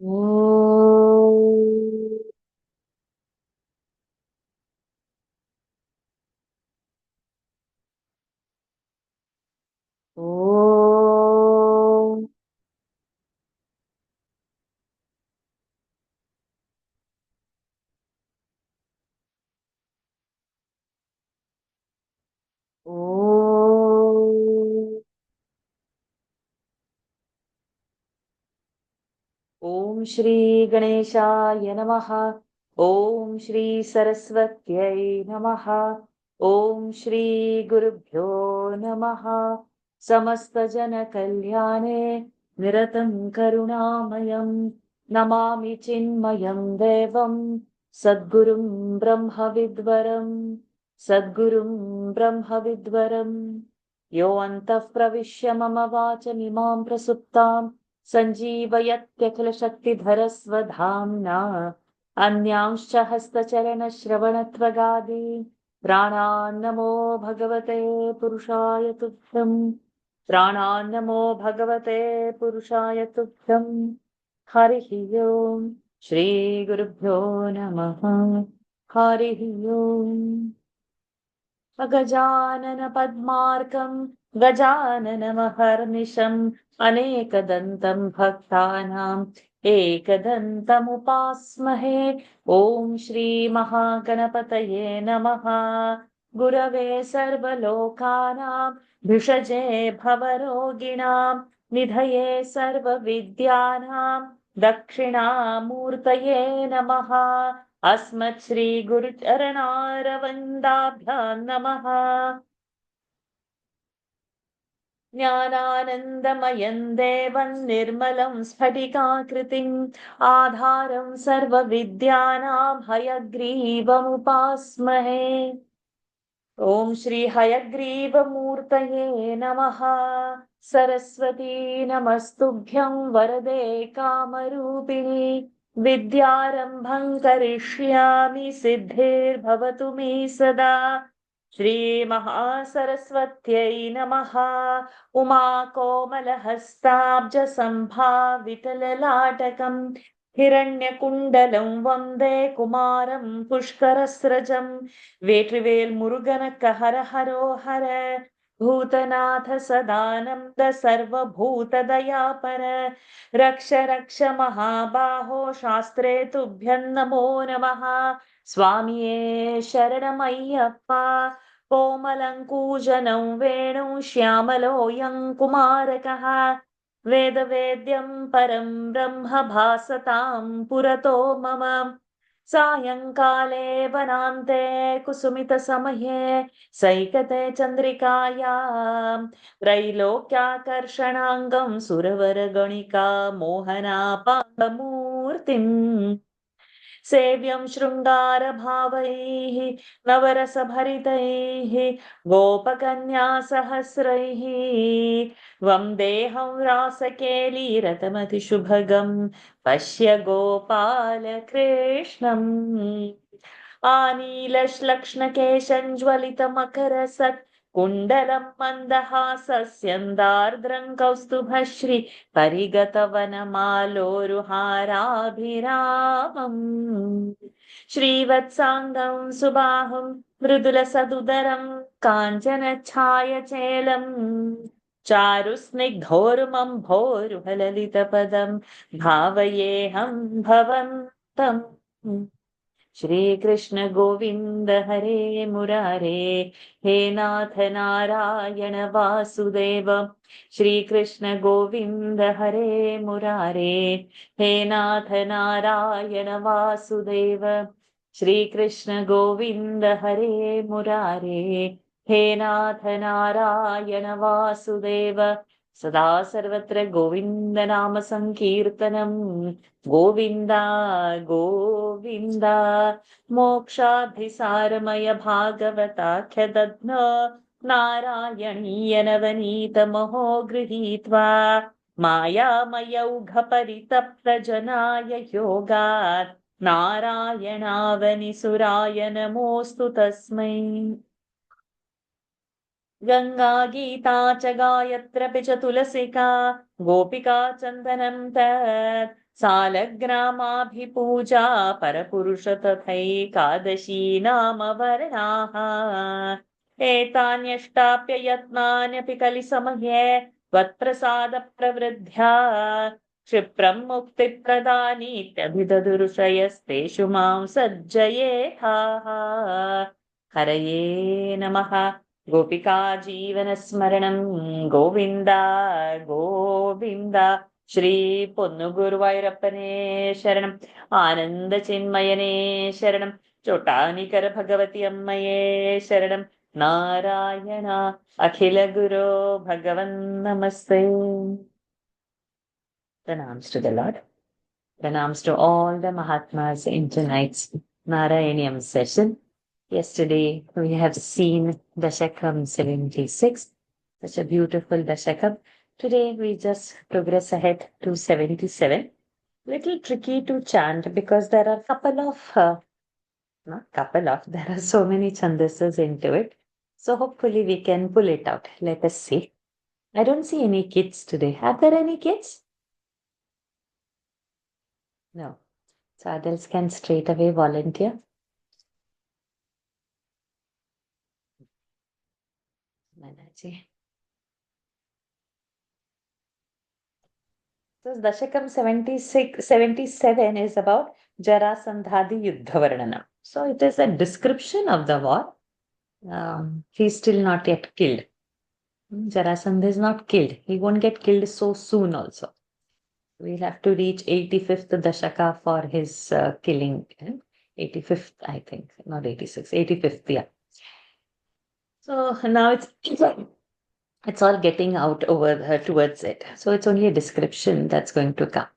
ॐ ॐ ॐ ॐ श्री गणेशाय नमः। ॐ श्री सरस्वत्यै नमः। ॐ श्री गुरुभ्यो नमः। समस्तजनकल्याणे निरतं करुणामयं नमामि चिन्मयं देवं सद्गुरुं ब्रह्मविद्वरं सद्गुरुं ब्रह्मविद्वरं यो अन्तः प्रविश्य मम वाचमिमां प्रसुप्तां सञ्जीवयत्यखिलशक्तिधरस्वधाम्ना अन्यांश्च हस्तचरणश्रवणत्वगादीन् प्राणान्नमो भगवते पुरुषाय तुभ्यम्। प्राणान्नमो भगवते पुरुषाय तुभ्यम्। हरिः ओम् श्रीगुरुभ्यो नमः। हरिः ओम्। गजानन पद्मार्कं गजाननमहर्निशम् अनेकदन्तं भक्तानाम् एकदन्तमुपास्महे। ॐ श्रीमहागणपतये नमः। गुरवे सर्वलोकानां भिषजे भवरोगिणां निधये सर्वविद्यानां दक्षिणामूर्तये नमः। अस्मत् श्री गुरुचरणारविन्दाभ्यां नमः। ज्ञानानन्दमयं देवं निर्मलं स्फटिकाकृतिम् आधारं सर्वविद्यानां हयग्रीवमुपास्महे। ॐ श्री हयग्रीवमूर्तये नमः। सरस्वती नमस्तुभ्यं वरदे कामरूपिणि विद्यारम्भं करिष्यामि सिद्धिर्भवतु मे सदा। श्रीमहासरस्वत्यै नमः। उमाकोमलहस्ताब्जसम्भावितललाटकम् हिरण्यकुण्डलं वन्दे कुमारं पुष्करस्रजम्। वेट्रिवेल् मुरुगनक हर हरो हर भूतनाथ सदानन्द सर्वभूतदयापर रक्ष रक्ष महाबाहो शास्त्रे तुभ्यं नमो नमः। स्वामिये शरणमय्यप्पा कोमलङ्कूजनं वेणु श्यामलोऽयं कुमारकः वेदवेद्यं परं ब्रह्म भासतां पुरतो मम। सायङ्काले वनान्ते कुसुमितसमये सैकते चन्द्रिकायां त्रैलोक्याकर्षणाङ्गं सुरवरगणिका मोहनापाङ्गमूर्तिम् सेव्यं शृङ्गारभावैः नवरसभरितैः गोपकन्यासहस्रैः वन्देऽहं रासकेलीरतमतिशुभगं पश्य गोपालकृष्णम्। आनीलश्लक्ष्णकेशञ्ज्वलितमकरसत् कुण्डलं मन्दहासस्यन्दार्द्रं कौस्तुभश्री परिगतवनमालोरुहाराभिरामम् श्रीवत्साङ्गं सुबाहुं मृदुलसदुदरं काञ्चनच्छायचेलम् चारुस्निग्धोरुमं भोरुहललितपदं भावयेऽहं भवन्तम्। श्रीकृष्ण गोविन्द हरे मुरारे हे नाथ नारायण वासुदेव। श्रीकृष्ण गोविन्द हरे मुरारे हे नाथ नारायण वासुदेव। श्रीकृष्ण गोविन्द हरे मुरारे हे नाथ नारायण वासुदेव। सदा सर्वत्र गोविन्द नाम संकीर्तनम् गोविन्द गोविन्द। मोक्षाभिसारमय भागवताख्यदध्न नारायणीयनवनीतमहो गृहीत्वा मायामयौघपरितप्तजनाय योगात् नारायणावनिसुराय नमोऽस्तु तस्मै। गंगा गीता च गायत्रपि च तुलसिका गोपिका चन्दनं तत् सालग्रामाभिपूजा परपुरुष तथैकादशी नाम वर्णाः एतान्यष्टाप्य यत्नान्यपि कलिसमये त्वत्प्रसादप्रवृद्ध्या क्षिप्रं मुक्तिप्रदानीत्यभिददुरुषयस्तेषु मां सज्जयेथाः हरये नमः गोपिका जीवनस्मरणं गोविन्द गोविन्द श्री पोन्नुगुरुवायूरप्पने शरणम् आनन्दचिन्मयने शरणं चोटानिकर भगवति अम्मये शरणं नारायण अखिल गुरो भगवन् नमस्ते. Pranams to the Lord. Pranams to all the Mahatmas in tonight's Narayaniyam session. Yesterday we have seen Dashakam 76, such a beautiful Dashakam. Today we just progress ahead to 77. Little tricky to chant because there are there are so many chandases into it. So hopefully we can pull it out. Let us see. I don't see any kids today. Are there any kids? No. So adults can straight away volunteer. Manaji. So Dashakam 77 is about Jarasandhadi Yuddhavarnanam. So it is a description of the war. He is still not yet killed. Jarasandha is not killed. He won't get killed so soon also. We'll have to reach 85th Dashaka for his killing. 85th, I think. Not 86. 85th, yeah. So now it's all getting out over towards it. So it's only a description that's going to come.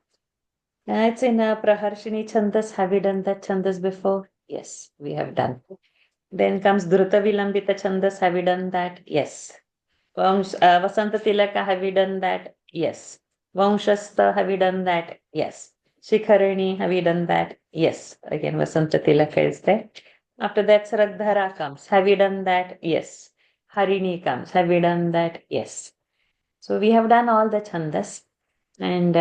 It's in Praharshini Chandas. Have we done that Chandas before? Yes, we have done. Then comes Dhruta Vilambita Chandas. Have we done that? Yes. Vasanta Tilaka. Have we done that? Yes. Vamshasta. Have we done that? Yes. Shikharani. Have we done that? Yes. Again, Vasanta Tilaka is there. After that, Sraddhara comes. Have we done that? Yes. Harini comes. Have we done that? Yes. So we have done all the Chandas. And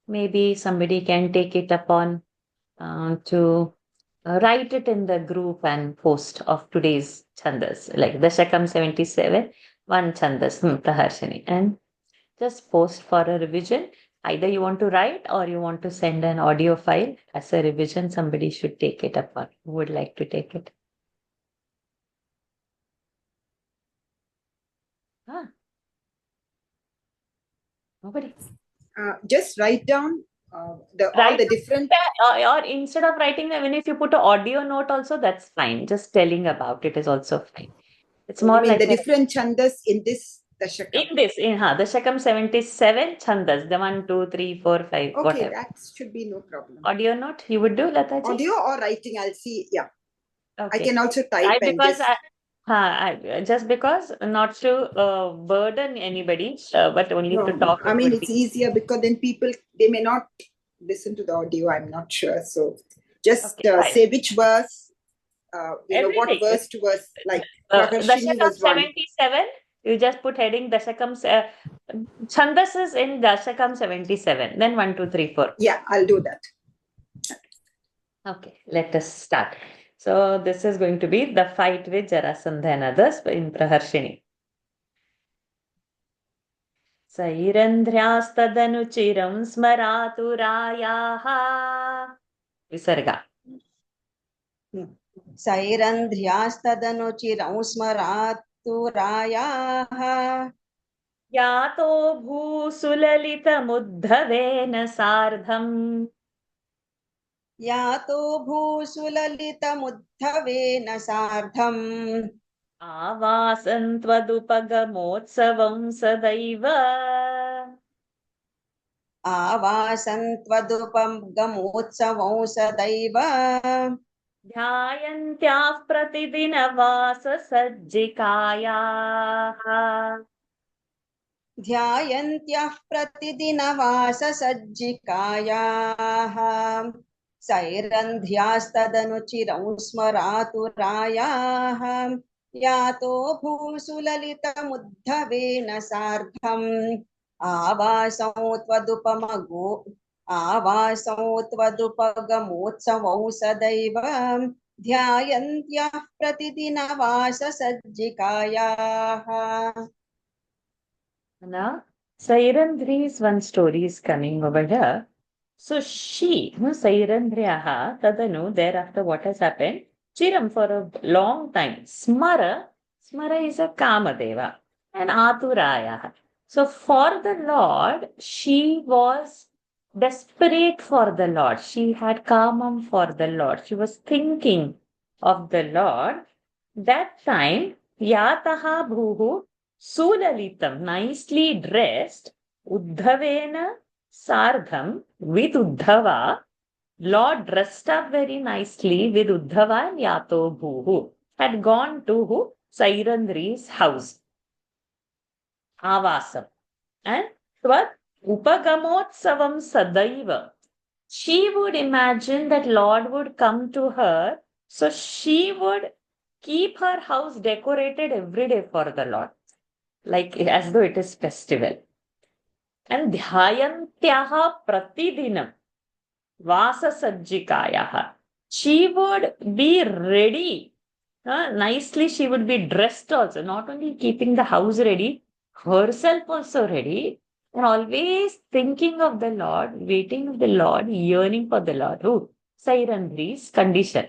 maybe somebody can take it upon to write it in the group and post of today's Chandas, like Dashakam 77, one Chandas, Praharshini, and just post for a revision. Either you want to write or you want to send an audio file as a revision. Somebody should take it upon. Who would like to take it? Nobody. Just write down all the different. Or instead of writing, even if you put an audio note also, that's fine. Just telling about it is also fine. It's more like the different chandas in this Dashakam. In Dashakam 77 chandas, the 1, 2, 3, 4, 5, okay, whatever. That should be no problem. Audio note, you would do, Lataji? Audio or writing, I'll see. Yeah. Okay. I can also type just because not to burden anybody, but only to talk. I mean, it's easier because then people, they may not listen to the audio. I'm not sure. So just say which verse, what verse to verse, like Dashakam was 77, you just put heading Dashakam, Chandas is in Dashakam 77, then 1, 2, 3, 4. Yeah, I'll do that. Okay, let us start. So this is going to be the fight with Jarasandha and others in Praharshini. Sairandhyastadanutiram smaratu rayaha. Visarga. Sairandhyastadanutiram smaratu rayaha. Yato bhusulalitamudhavena sardham. Yato bhusulalitamudhavena sardham. Avasantvadupagamotsavam sadaiva. Avasantvadupagamotsavam sadaiva. Dhyayantyah pratidinavasa sajjikayaha. Dhyayantyah pratidinavasa sajjikayaha. Sairandhyastadanutiram smaratu rayaha. यातो भूसुललितमुद्धवेन सार्धम् आवासौ त्वदुपगमोत्सवौ सदैव ध्यायन्त्यः प्रतिदिनवाससज्जिकायाः. Now, Sairandri's one story is coming over here. So she, Sairandriyaha, Tadanu, thereafter what has happened? Chiram for a long time. Smara is a Kamadeva, and Aturaya. So for the Lord, she was desperate for the Lord. She had kamam for the Lord. She was thinking of the Lord. That time, Yataha Bhuhu Sulalitam, nicely dressed, Uddhavena Sardham, with Uddhava, Lord dressed up very nicely with Uddhava and Yato Bhuhu, had gone to Sairandri's house, Avasam, and Tvat Upagamotsavam Sadaiva. She would imagine that Lord would come to her, so she would keep her house decorated every day for the Lord, like as though it is festival. And Dhayantyaha Pratidinam Vasasajjikayaha. She would be ready. Nicely, she would be dressed also, not only keeping the house ready, herself also ready, and always thinking of the Lord, waiting of the Lord, yearning for the Lord. Who? Sairandri's condition.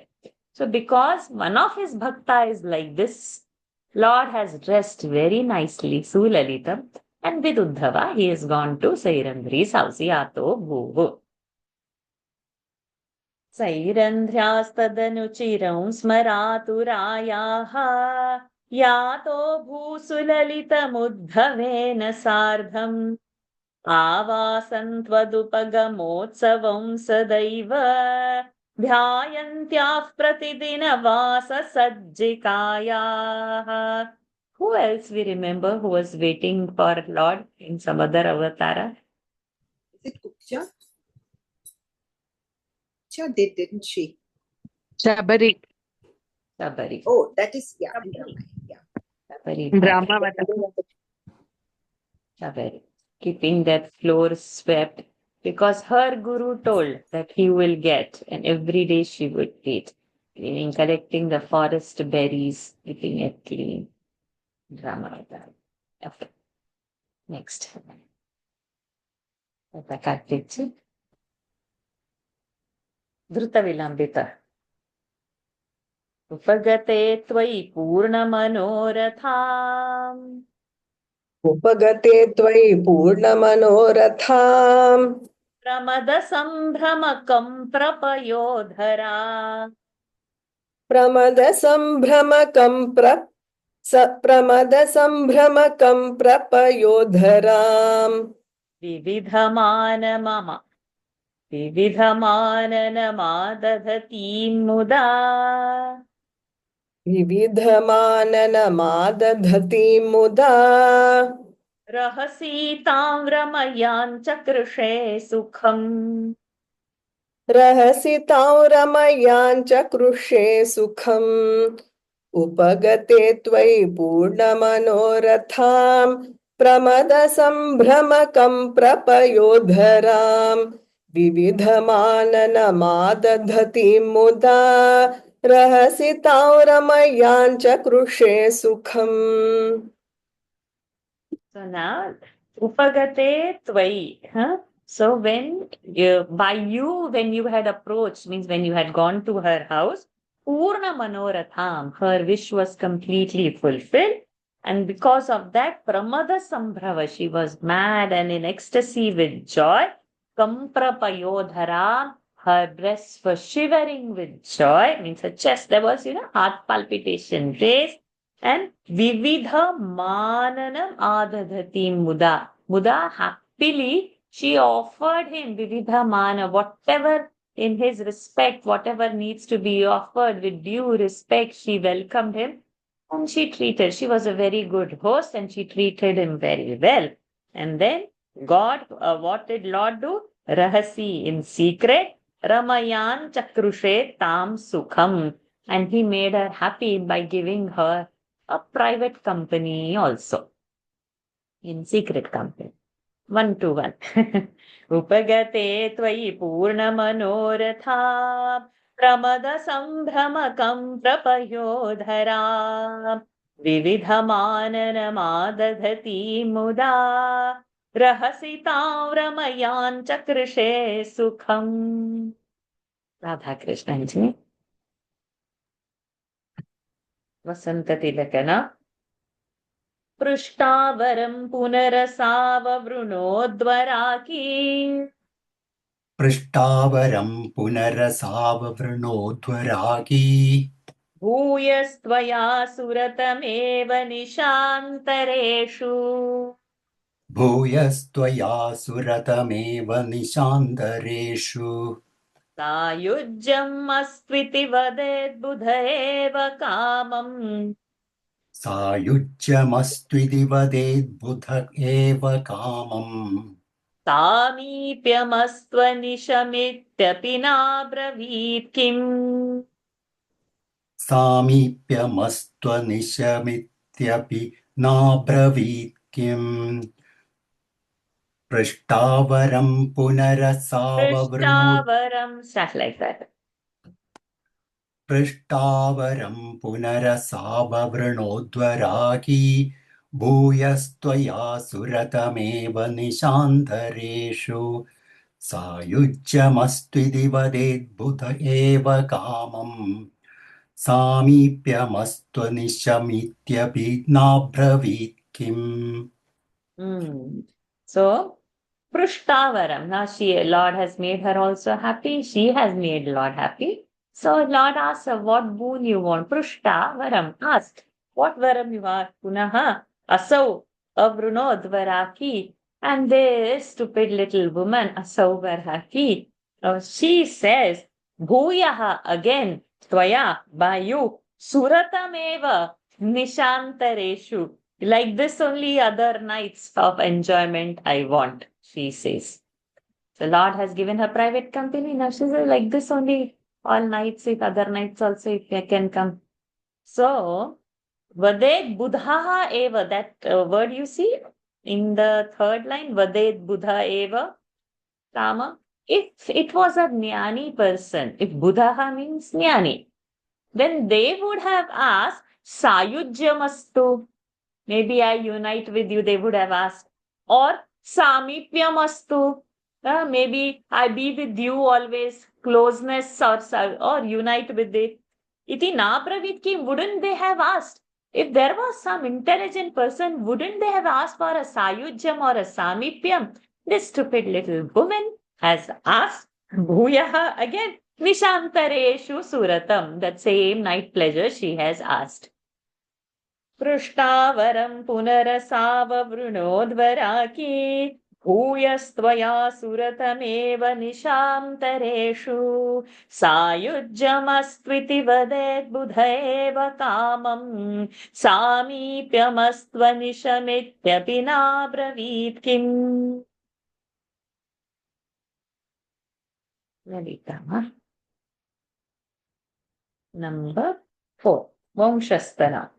So, because one of his bhakta is like this, Lord has dressed very nicely, Sulalitam, and with Uddhava, he has gone to Sairandri's house, Yato Bhuvu. Sairandhyastadanujirau smaraturayaha Yato Bhusulalitamudhavena Sardham Avasantvadupagamotsavam Sadaiva Dhyayantyah Pratidina Vasasajjikayaha. Who else we remember who was waiting for Lord in some other avatara? Is it Kupcha? Kupcha did, didn't she? Shabari. Oh, that is, yeah. Shabari. Brahmavata. Shabari. Keeping that floor swept because her guru told that he will get, and every day she would eat, meaning collecting the forest berries, keeping it clean. Brahmavata. Okay. Next. Drutavilambita. Upagate tvai purnamanoratham. उपगते त्वयि पूर्णमनोरथाम् प्रमदसम्भ्रमकं प्रपयोधरा प्रमदसम्भ्रमकं प्रपयोधराम् विविधमाननमादधतीं मुदा विविधमाननमादधतीं मुदा रहसि तां रमयाञ्चकृषे सुखम् रहसि तां रमयाञ्च कृषे सुखम् उपगते त्वयि पूर्णमनोरथाम् प्रमदसम्भ्रमकं प्रपयोधराम् विविधमाननमादधतीं मुदा रहसि तां रमयाञ्च कृषे सुखम्. So now, upagate tvai. So when when you had approached, means when you had gone to her house, Purna Manoratham, her wish was completely fulfilled. And because of that, Pramada Sambhrava, she was mad and in ecstasy with joy. Kampra Payodhara, her breasts were shivering with joy, means her chest, there was, heart palpitation raised. And Vividha Mananam Adadhati Muda. Muda, happily, she offered him Vividha Mana, whatever in his respect, whatever needs to be offered with due respect, she welcomed him. And she was a very good host and she treated him very well. And then God, what did Lord do? Rahasi, in secret, Ramayan Chakrushe Tam Sukham. And he made her happy by giving her a private company also, in secret company. 1 to 1. Upagate tvayi purna manoratha pramada sambhramakam prapayodhara vividhamananamadadhati muda rahasitam ramayan chakrishe sukham. Radha Krishna ji. Vasanta Tilakana. पृष्टावरं पुनरसाववृणोद्वराकी पृष्टावरं पुनरसाववृणोध्वरागी भूयस्त्वया सुरतमेव निशान्तरेषु भूयस्त्वया सुरतमेव निशान्तरेषु सायुज्यम् अस्त्विति वदेद्बुध एव कामम् सायुज्यमस्त्विति वदेद्बुध एव कामम् सामीप्यमस्त्वनिशमित्यपि नाब्रवीत् किम् सामीप्यमस्त्वनिशमित्यपि नाब्रवीत् किम् पृष्टावरं पुनरसाववृणोद्वरागी पृष्टावरं stuff like that. पृष्टावरं पुनरसाववृणोद्वरागी भूयस्त्वया सुरतमेव निशान्तरेषु सायुज्यमस्त्विति वदेद्बुध एव कामम् सामीप्यमस्त्वनिशमित्यपि नाब्रवीत् किम्. So, Pruштavaram. Now Lord has made her also happy. She has made Lord happy. So Lord asks her, what boon you want? Pruштavaram. Asked, what varam you want? Punaha. Asau. Avrunodvaraki. And this stupid little woman, Asau Varhaki, she says, Bhuyaha again, Tvaya, by you, Suratameva, Nishantareshu. Like this only other nights of enjoyment I want, she says. The Lord has given her private company. Now she says, like this only all nights, if other nights also, if I can come. So, Vaded Buddha eva, that word you see in the third line, Vaded Buddha eva, Rama. If it was a Jnani person, if Buddha means Jnani, then they would have asked, Sayujyamastu. Maybe I unite with you, they would have asked. Or Samipyamastu. Maybe I be with you always, closeness or unite with it. Iti napravit ki, wouldn't they have asked? If there was some intelligent person, wouldn't they have asked for a Sayujyam or a Samipyam? This stupid little woman has asked Bhuyaha again. Nishantareshu Suratam. That same night pleasure she has asked. पृष्टावरं पुनरसाववृणोद्वराकी भूयस्त्वया सुरतमेव निशान्तरेषु सायुज्यमस्त्विति वदेद्बुध एव कामम् सामीप्यमस्त्वनिशमित्यपि नाब्रवीत् किम्. Lalita. Number 4. Vamshastana.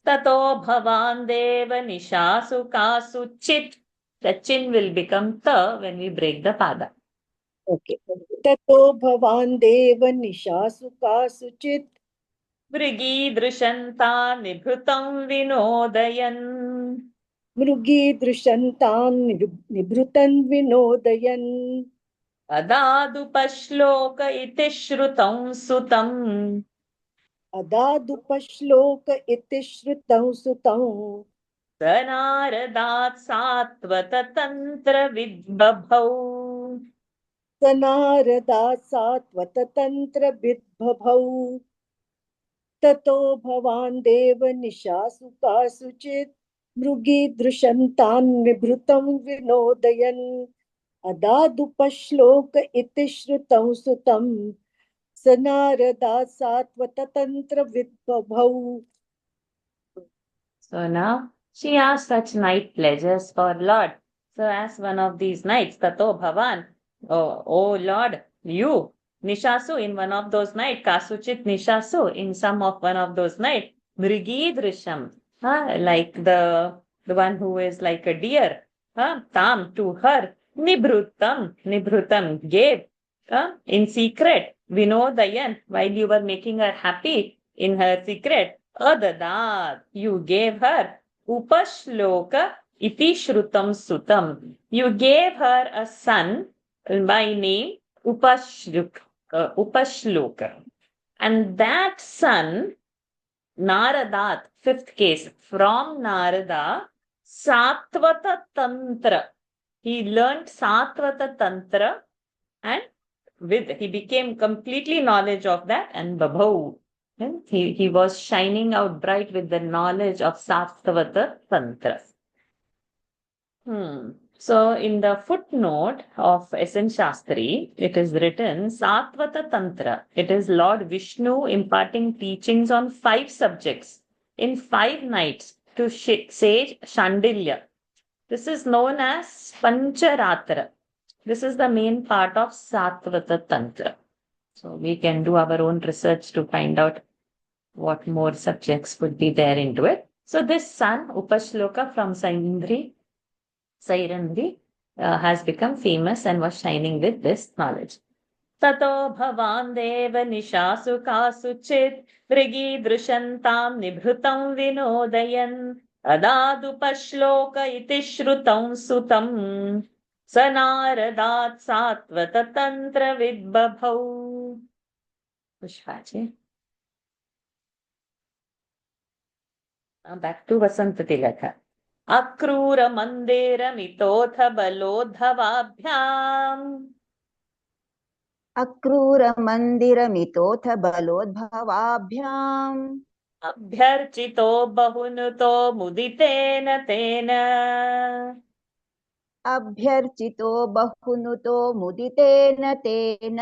Tato bhavan deva nishasu kasu chit. The chin will become ta when we break the pada. Okay. Tato bhavan deva nishasu kasuchit Mrigi drishanta nibhrutam vinodayan. mrugi drishantan nibrutan vinodayan Adadu pashloka iti shrutam sutam. adadupashloka iti shrutam sutam Sanaradat satvata tantra vidbhabhau. sanarada satvata tantra vidbhabhau tato bhavan deva nishasu kasuchit mrugi drishantan nibrutam vinodayan adadupashloka iti shrutam sutam sanarada satvata tantra vidbhabhau. So now she asked such night pleasures for Lord. So as one of these nights, Tato Bhavan, oh Lord, you, Nishasu in one of those nights, Kasuchit Nishasu in some of one of those nights, Mrigidrisham, like the one who is like a deer, tam, to her, Nibrutam, gave, in secret, Vinodayan, while you were making her happy in her secret, Adadad, you gave her, Upashloka iti shrutam sutam. You gave her a son by name Upashloka. And that son, Naradat, fifth case, from Narada, Satvata Tantra. He learned Satvata Tantra and he became completely knowledge of that and Babhau. He was shining out bright with the knowledge of Satvata Tantra. So in the footnote of S.N. Shastri, it is written Satvata Tantra. It is Lord Vishnu imparting teachings on 5 subjects in 5 nights to sage Shandilya. This is known as Pancharatra. This is the main part of Satvata Tantra. So we can do our own research to find out what more subjects could be there into it. So this son, Upashloka from Sairandri, has become famous and was shining with this knowledge. Tato bhavan deva nishasu kasu chit mrigidrishantam nibhrutam vinodayan adadu pashloka iti shrutam sutam sanaradat satvata tantra vidbabhau. Pushpaji. Back to Vasanta Tilaka. Akrura mandira mitoth balodhavabhyam. अक्रूरमन्दिरमितोऽथ बलोद्भवाभ्याम् Abhyarchito bahunuto muditeन तेन. अभ्यर्चितो बहुनुतो मुदितेन तेन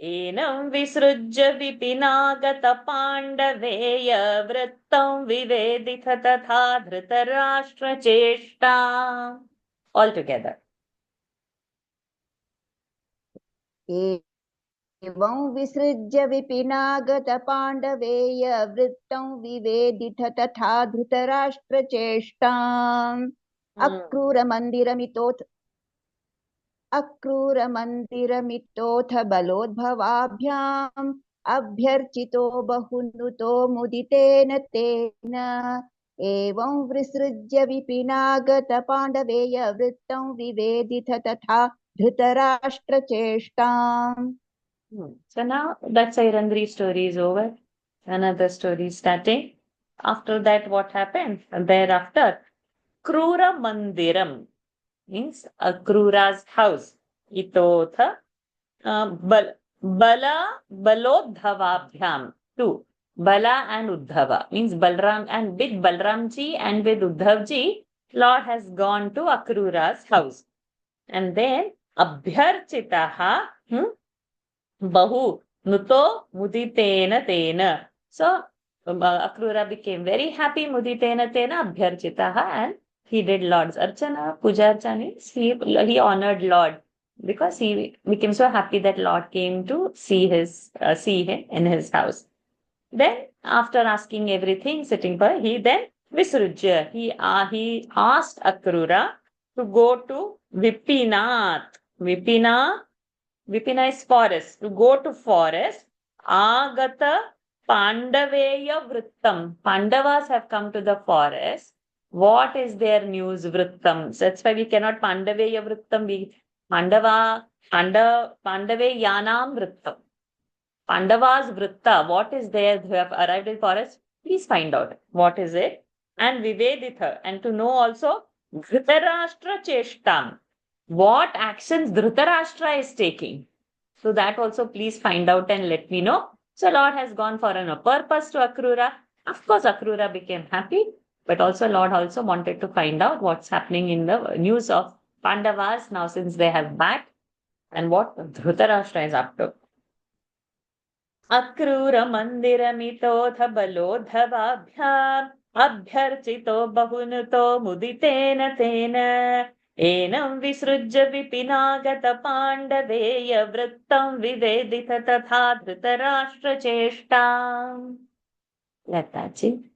Enam visrujya vipinagata pandaveya vrittam viveditha tatha dhritarashtra cheshta. All together. एवं विसृज्य विपिनागत पाण्डवेय वृत्तं विवेदिथ तथा धृतराष्ट्रचेष्टाम् अक्रूरमन्दिरमितोऽथ बलोद्भवाभ्याम् अभ्यर्चितो बहुनुतो मुदितेन तेन एवं विसृज्य विपिनागत पाण्डवेय वृत्तं विवेदिथ तथा धृतराष्ट्रचेष्टाम्. So now that Sairandri story is over. Another story starting. After that, what happened? And thereafter, Krura Mandiram means Akrura's house. Itotha Balodhavabhyam. 2. Bala and Uddhava means Balram, and with Balramji and with Uddhavji, Lord has gone to Akrura's house. And then Abhyarchitaha Bahu Nuto Muditena Tena. So Akrura became very happy, Muditena Tena Abhyarchitaha, and he did Lord's Archana, Puja Archana. He honored Lord because he became so happy that Lord came to see him in his house. Then, after asking everything, sitting by, he then Visrujya. He asked Akrura to go to Vipinath. Vipina is forest. To go to forest. Agata Pandaveya Vrittam. Pandavas have come to the forest. What is their news Vrittam? So that's why we cannot Pandaveya Vrittam. Pandave Yanam Vrittam. Pandavas Vritta. What is there? Who have arrived in forest? Please find out. What is it? And Viveditha. And to know also Dhritarashtra Cheshtam. What actions Dhritarashtra is taking. So that also please find out and let me know. So Lord has gone for a purpose to Akrura. Of course, Akrura became happy. But also Lord also wanted to find out what's happening in the news of Pandavas now since they have back. And what Dhritarashtra is up to. Akrura mandiramitoth balodhavabhyam abhyarchito bahunuto muditena tena enam visrujya vipinagata pandaveya vrittam viveditha tatha dhritarashtra cheshtam. Lataji.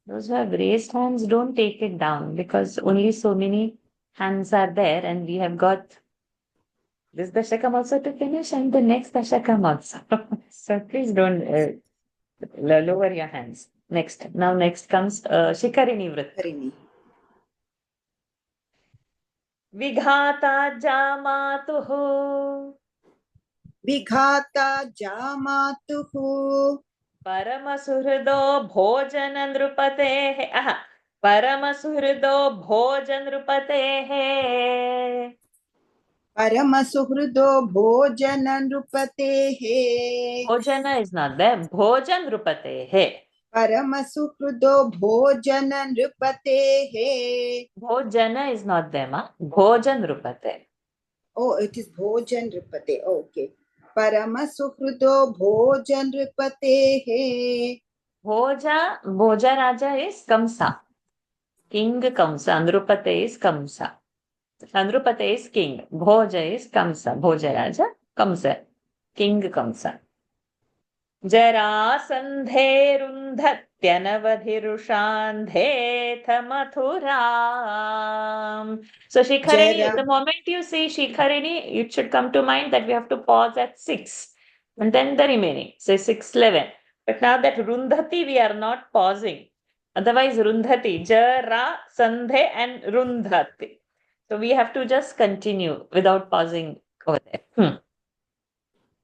Those who have raised hands, don't take it down because only so many hands are there and we have got this dashakam also to finish and the next dashakam also. So please don't lower your hands. Next. Now next comes Shikarini Vrit. Harini. Vighata Jamatuhu Vighata Jamatuhu Paramasuhrido Bhojana Nrupatehe. Aha. Paramasuhrido Bhojana Nrupatehe. Paramasuhrudo Bhojana Nrupatehe. Bhojana is not there. Bhojan Nrupatehe. Paramasuhrudo Bhojana Nrupatehe. Bhojana is not there, ma. Bhojan Nrupate. Oh, it is Bhojan Nrupate. Oh, okay. Paramasuhrudo Bhojan Nrupatehe. Bhoja Raja is Kamsa. King Kamsa. Nrupate is Kamsa. Nrupate is king. Bhoja is Kamsa. Bhoja Raja, Kamsa. King Kamsa. Jarasandhe rundhatyanavadhirushandhetha mathuram. So Shikharini, the moment you see Shikharini, it should come to mind that we have to pause at 6 and then the remaining, say 6, 11. But now that Rundhati, we are not pausing. Otherwise, Rundhati, Jara, Sandhe and Rundhati. So we have to just continue without pausing over there.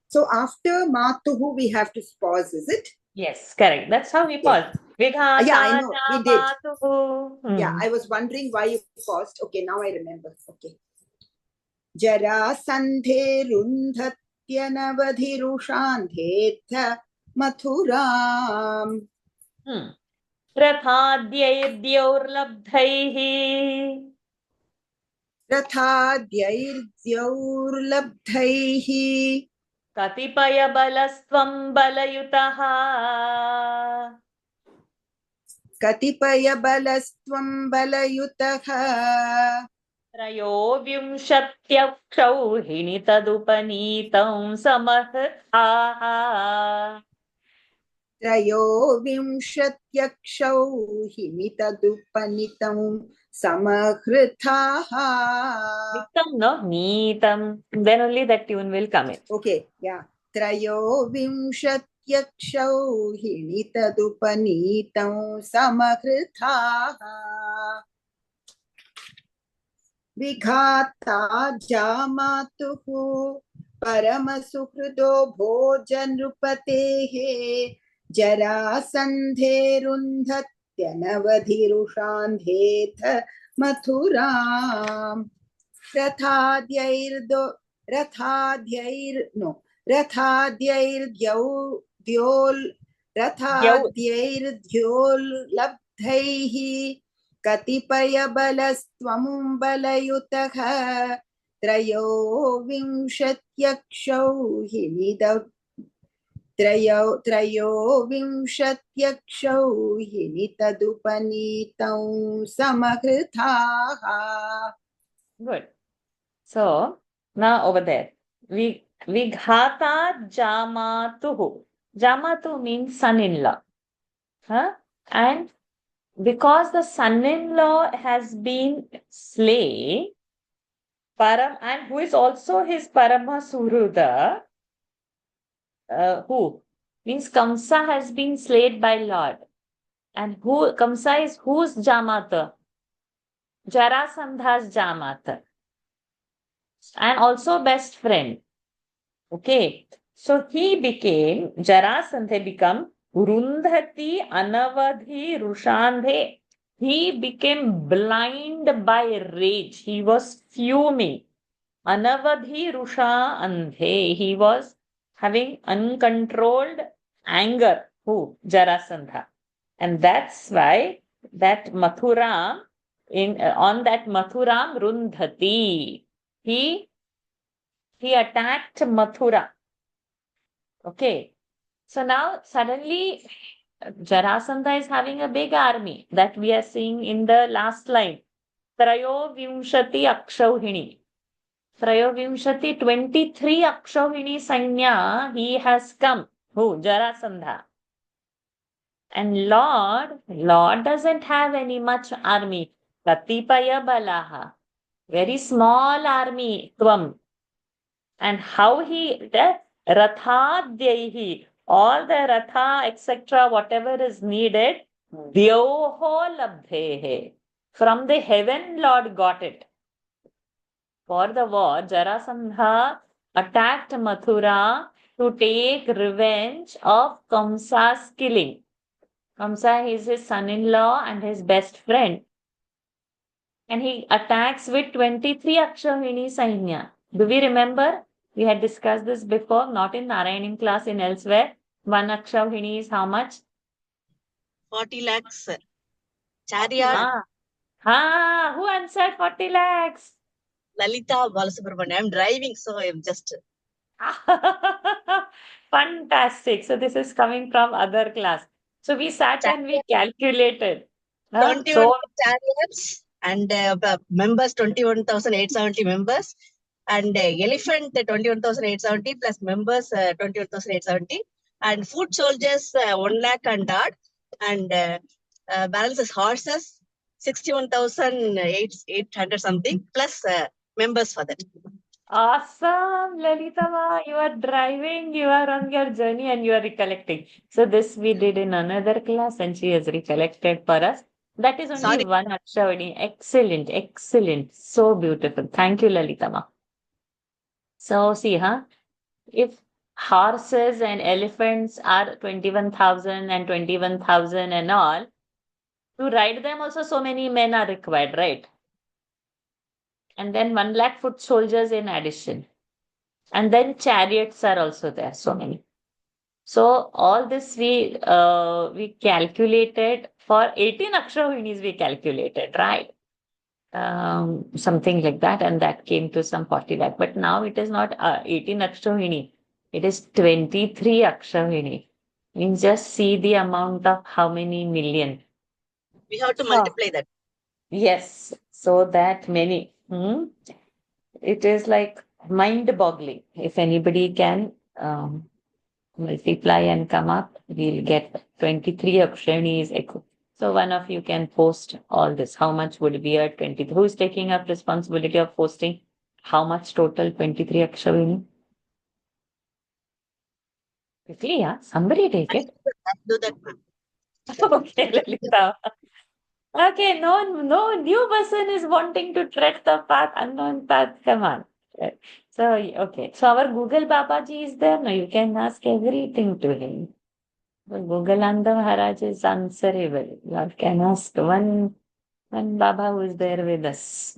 So after Matuhu, we have to pause, is it? Yes, correct. That's how we pause. Vighata Yeah, I know. We did. Jamatuhu. Yeah, I was wondering why you paused. Okay, now I remember. Okay. Jarasandhe Rundhatyanavadhirushandhetha Mathuram. Rathadyaidyaurlabdhaihi. Rathadyairdyurlabdhaihi. Katipaya balastvam balayutaha. Katipaya balastvam balayutaha. Trayovyumshatyakshauhini tadupanitam samahtaha. Trayovinshatyakshauhini tadupanitam samahrithaha. Nitam, no? Nitam. Then only that tune will come in. Okay, yeah. Trayovinshatyakshauhini tadupanitam samahrithaha. Vighata Jamatuhu Paramasuhrudo Bhojanrupatehe Jarasandhe Rundhatyanavadhirushandhetha Mathuram. Rathadyairdyol Katipaya balastvam balayutaha. Trayovinshatyakshauhini tadupanitam samahrithaha. Good. So now over there, Vighata Jamatuhu. Jamatu means son-in-law. And because the son-in-law has been slain, and who is also his Paramasuhruda, who means Kamsa has been slain by Lord. And who Kamsa is whose Jamata? Jarasandha's Jamata. And also best friend. Okay. So he became, Jarasandha become Rundhati Anavadhi Rushandhe. He became blind by rage. He was fuming. Anavadhi Rusha Andhe. He was having uncontrolled anger. Who? Jarasandha. And that's why that Mathuram, on that Mathuram Rundhati, he attacked Mathura. Okay. So now suddenly Jarasandha is having a big army that we are seeing in the last line. Trayovimshati Akshauhini. Trayovimshati, 23 Akshauhini Sainya, he has come. Who? Jarasandha. And Lord doesn't have any much army. Katipaya balaha. Very small army. Tvam. And how the Rathadhyaihi, all the Ratha, etc., whatever is needed, Dyoho labdhehe. From the heaven, Lord got it. For the war, Jarasandha attacked Mathura to take revenge of Kamsa's killing. Kamsa is his son-in-law and his best friend. And he attacks with 23 Akshauhini Sainya. Do we remember? We had discussed this before, not in Narayanin class, in elsewhere. One Akshauhini is how much? 40 lakhs, sir. Chariot. Who answered 40 lakhs? Lalita Balasubramanian. I'm driving, so I'm just. Fantastic. So this is coming from other class. So we sat and we calculated. 21 chariots and members 21,870 members. And elephant 21,870 plus members 21,870. And foot soldiers 1 lakh and odd. And balance is horses 61,800 something plus members for that. Awesome, Lalitama. You are driving, you are on your journey and you are recollecting. So this we did in another class and she has recollected for us. That is only one Akshavani. Excellent, excellent. So beautiful. Thank you, Lalitama. So see, if horses and elephants are 21,000 and 21,000 and all, to ride them also so many men are required, right? And then 1 lakh foot soldiers in addition. And then chariots are also there, so many. So all this we calculated for 18 Akshahinis we calculated, right? Something like that, and that came to some 40 lakh. But now it is not 18 Akshahini, it is 23 Akshahini. Means just see the amount of how many million. We have to multiply that. Yes, so that many. It is like mind-boggling. If anybody can multiply and come up, we'll get 23 Akshahinis. So one of you can post all this. How much would be a 23? Who is taking up responsibility of posting? How much total 23 Akshavini? Quickly, yeah. Somebody take it. Do that. Okay, Lalita. Okay, no new person is wanting to tread the path, unknown path. Come on. So, okay. So our Google Babaji is there. No, you can ask everything to him. Google Anda Maharaj is answerable. You can ask one Baba who is there with us.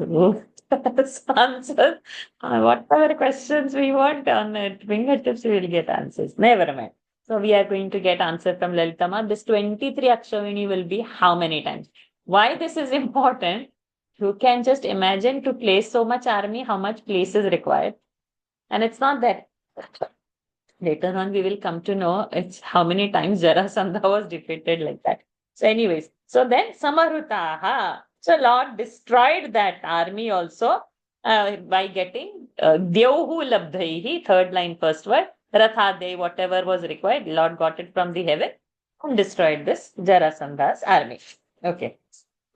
Answers. Whatever questions we want on it, fingertips, we will get answers. Never mind. So we are going to get answer from Lalitama. This 23 Akshavini will be how many times? Why this is important? You can just imagine to place so much army, how much place is required. And it's not that. Later on, we will come to know it's how many times Jarasandha was defeated like that. So anyways, so then Samarutaha. So Lord destroyed that army also by getting Dyohu Labdhaihi, third line, first word, Rathadei, whatever was required. Lord got it from the heaven and destroyed this Jarasandha's army. Okay.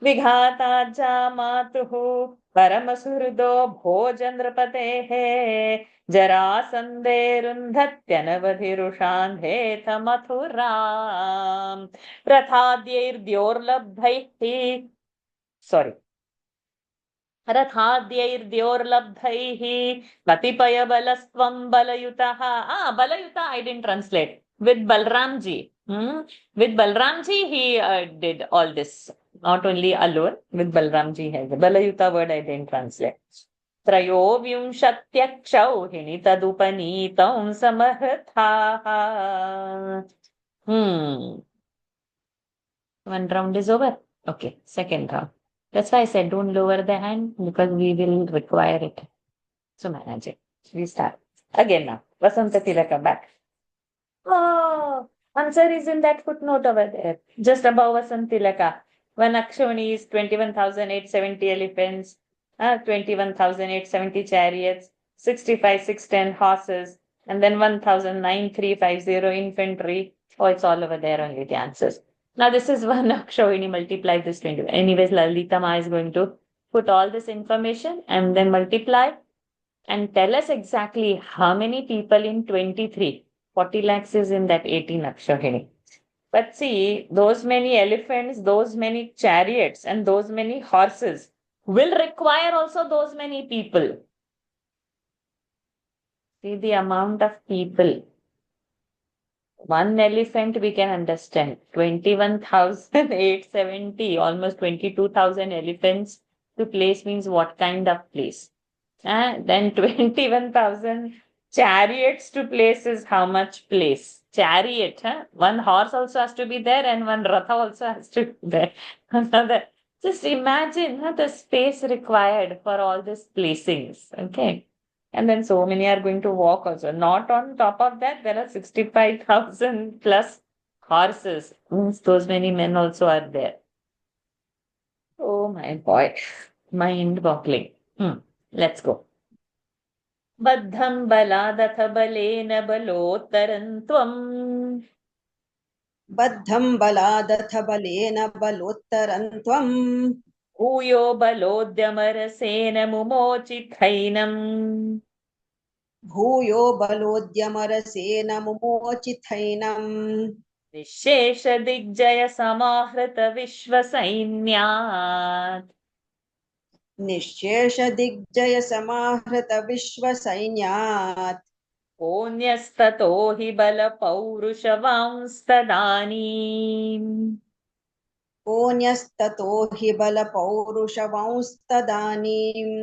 Vighata matuhu Paramasurido Bhojandrapatehe Jarasanderundhatyanavadhirushandhetha Mathuram Rathadyair Dyorlabdhaihi. Sorry. Rathadyair Dyorlabdhaihi Katipaya Balastvam Balayutaha. Balayuta I didn't translate. With Balramji. With Balramji he did all this. Not only alone, with Balramji has the Balayuta word I didn't translate. Trayovyumshatyakshauhini tadupanitam samarthaha. One round is over. Okay, second round. That's why I said don't lower the hand because we will require it. So manage it. We start. Again now. Vasanta Tilaka back. Oh, answer is in that footnote over there. Just above Vasanta Tilaka. One Akshavani is 21,870 elephants, 21,870 chariots, 65,610 horses, And then 1,9350 infantry. Oh, it's all over there only, the answers. Now this is one Akshavini, multiply this 20. Anyways, Lalita Ma is going to put all this information and then multiply and tell us exactly how many people in 23. 40 lakhs is in that 18 Akshavini. But see, those many elephants, those many chariots, and those many horses will require also those many people. See the amount of people. One elephant we can understand. 21,870, almost 22,000 elephants to place means what kind of place? Then 21,000 chariots to place is how much place? Chariot, huh? One horse also has to be there and one ratha also has to be there. Another. Just imagine the space required for all these placings. Okay. And then so many are going to walk also. Not on top of that, there are 65,000 plus horses. Means those many men also are there. Oh my boy. Mind-boggling. Let's go. Baddham baladatha balena balottaram tvam. Baddham baladatha balena balottaram tvam. Bhuyo balodyamarasena mumochithainam. Bhuyo balodyamarasena mumochithainam. निःशेष दिग्जय समाहृत विश्वसैन्यात्. निःशेष दिग्जय समाहृत विश्वसैन्यात्. कोऽन्यस्ततो हि बलपौरुषवांस्तदानीम्. कोऽन्यस्ततो हि बलपौरुषवांस्तदानीम्.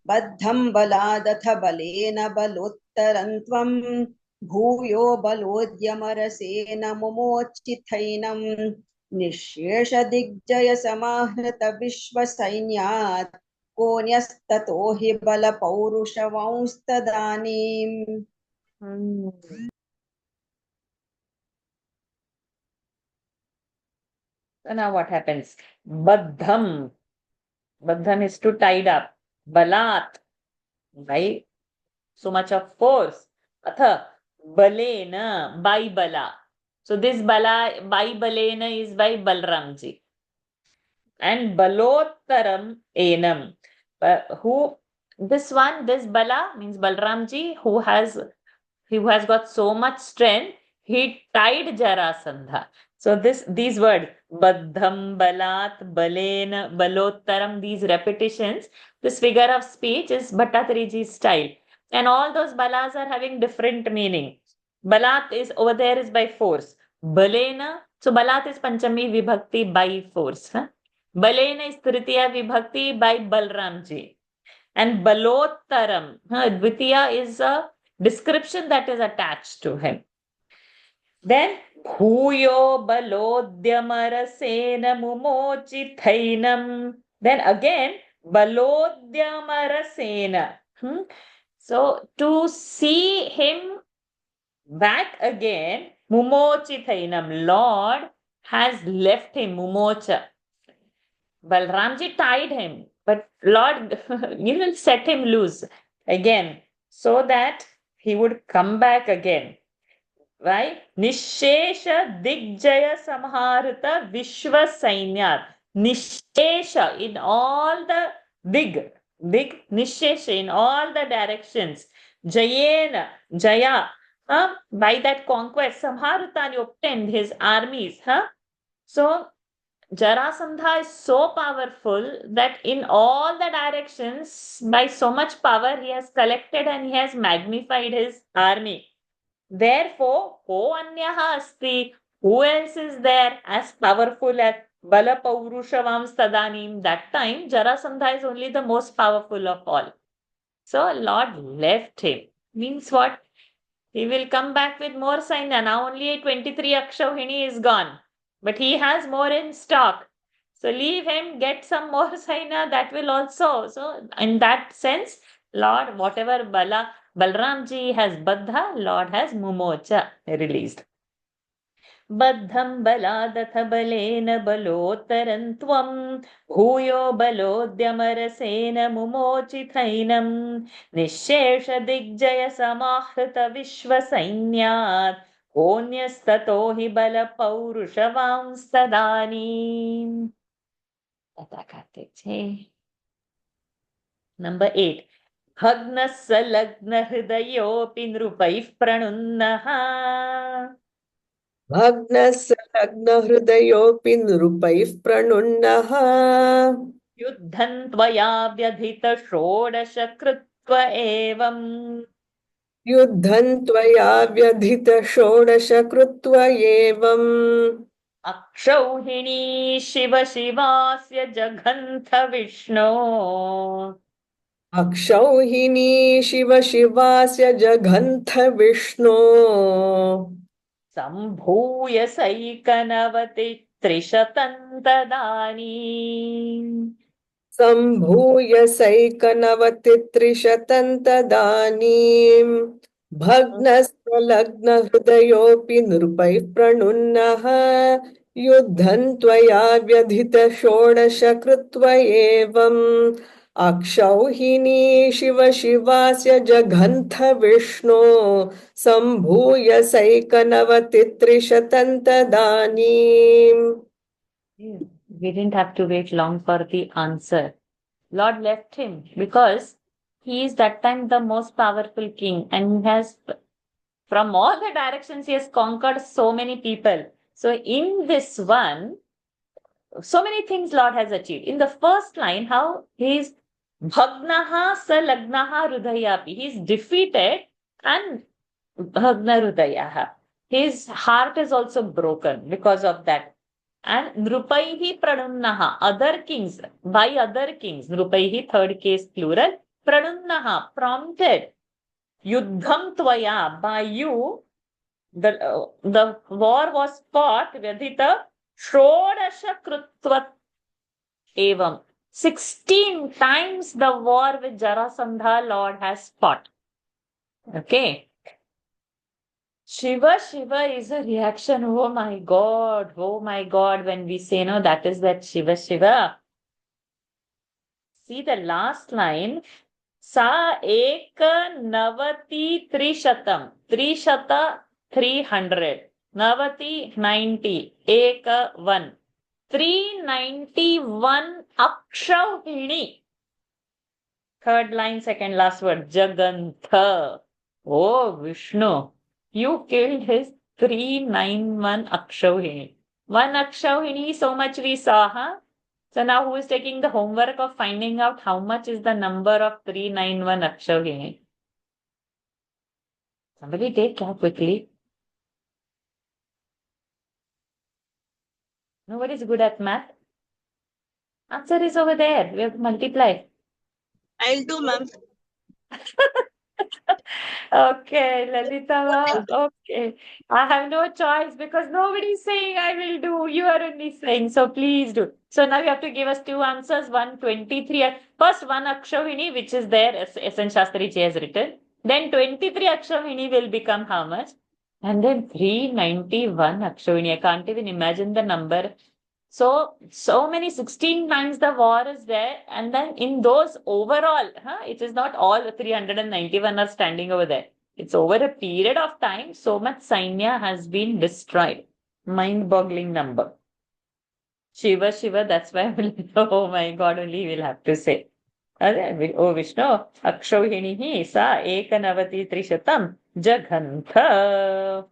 बद्धं बलादथ बलेन बलोत्तरं त्वं भूयो बलोद्यमरसेन मुमोचिथैनं निःशेष दिग्जय समाहृत विश्वसैन्यात् कोऽन्यस्ततो हि बलपौरुषवांस्तदानीम्. So now what happens? Baddham. Baddham is to tied up. Balat. By so much of force. Atha. Balena. By bala. So this bala by balena is by Balramji. And balottaram enam. This bala means Balramji who has got so much strength, he tied Jarasandha. So these words, Baddham, Balat, Balena, Balottaram, these repetitions, this figure of speech is Bhattatriji's style. And all those balas are having different meaning. Balat is over there is by force. Balena, so Balat is Panchami Vibhakti by force. Balena is Tritiya Vibhakti by Balramji. And Balottaram, Dvitiya is a description that is attached to him. Then Bhuyo Balodyamarasena Mumochithainam. Then again Balodyamarasena. So to see him back again, Mumochithainam, Lord has left him, Mumocha. Balramji tied him, but Lord you will set him loose again so that he would come back again. Right? Nishesha Digjaya Samharita Vishwa Sainyat. Nishesha in all the dig, Nishesha in all the directions. Jayena, Jaya. By that conquest, Samharitani obtained his armies. So Jarasandha is so powerful that in all the directions, by so much power, he has collected and he has magnified his army. Therefore, ko anyaha asti, who else is there as powerful as Bala Paurushavam Stadanim? That time, Jarasandha is only the most powerful of all. So, Lord left him. Means what? He will come back with more Saina. Now only 23 Akshavini is gone. But he has more in stock. So leave him, get some more Saina, that will also. So in that sense, Lord, whatever Balramji has Baddha, Lord has Mumocha released. बद्धं बलादथ बलेन बलोत्तरं त्वं भूयो बलोद्यमरसेन मुमोचिथैनं निःशेषदिग्जय समाहृत विश्वसैन्यात् कोऽन्यस्ततो हि बलपौरुषवांस्तदानीम्. तथा कार्तिक छे. Number 8. भग्नः सलग्नहृदयोऽपि नृपैः प्रणुन्नः भग्नस्य लग्नहृदयोऽपि नृपैः प्रणुन्नः युद्धं त्वया व्यधित षोडश कृत्व एवम् युद्धं त्वया व्यधित षोडश कृत्व एवम् अक्षौहिणी शिव शिवास्य जघन्थ विष्णो अक्षौहिणी शिव शिवास्य जघन्थ विष्णो सम्भूय सैकनवति त्रिशतं तदानीम्. सम्भूय सैकनवतित्रिशतं तदानीम् भग्नस्वलग्नहृदयोऽपि नृपैः प्रणुन्नः युद्धं त्वया व्यधित षोडश कृत्व एवम् अक्षौहिणी शिव शिवास्य जघन्थ विष्णो सम्भूय सैकनवतित्रिशतं तदानीम्. We didn't have to wait long for the answer. Lord left him because he is that time the most powerful king, and he has, from all the directions, he has conquered so many people. So in this one, so many things Lord has achieved. In the first line, how he is bhagnaha sa lagnaha hrudayapi. He is defeated and bhagna hrudayaha. His heart is also broken because of that. And Nrupaihi Pranunnaha, other kings, by other kings, Nrupaihi, third case plural, Pranunnaha, prompted, Yuddham Tvaya, by you, the war was fought, Vyadhita, Shodasha Krutva Evam. 16 times the war with Jarasandha Lord has fought. Okay. Shiva, Shiva is a reaction. Oh my God, when we say no, that is that Shiva, Shiva. See the last line. Sa eka navati trishatam. Trishata 300. Navati 90. Eka 1. 391 akshauhini. Third line, second last word. Jagantha. Oh Vishnu. You killed his 391 Akshauhini. One Akshauhini, so much we saw, huh? So now who is taking the homework of finding out how much is the number of 391 Akshauhini? Somebody take care quickly. Nobody is good at math. Answer is over there. We have to multiply. I'll do, ma'am. Okay, Lalita, okay. I have no choice because nobody is saying I will do. You are only saying, so please do. So now you have to give us two answers. 123. First one Akshauhini, which is there, as S.N. Shastri Ji has written. Then 23 Akshauhini will become how much? And then 391 Akshauhini. I can't even imagine the number. So many 16 times the war is there, and then in those overall, it is not all 391 are standing over there. It's over a period of time, so much Sainya has been destroyed. Mind-boggling number. Shiva, Shiva, that's why, oh my God, only we'll have to say. Oh Vishnu, Akshauhinihi sa ekanavati trishatam jaghantha.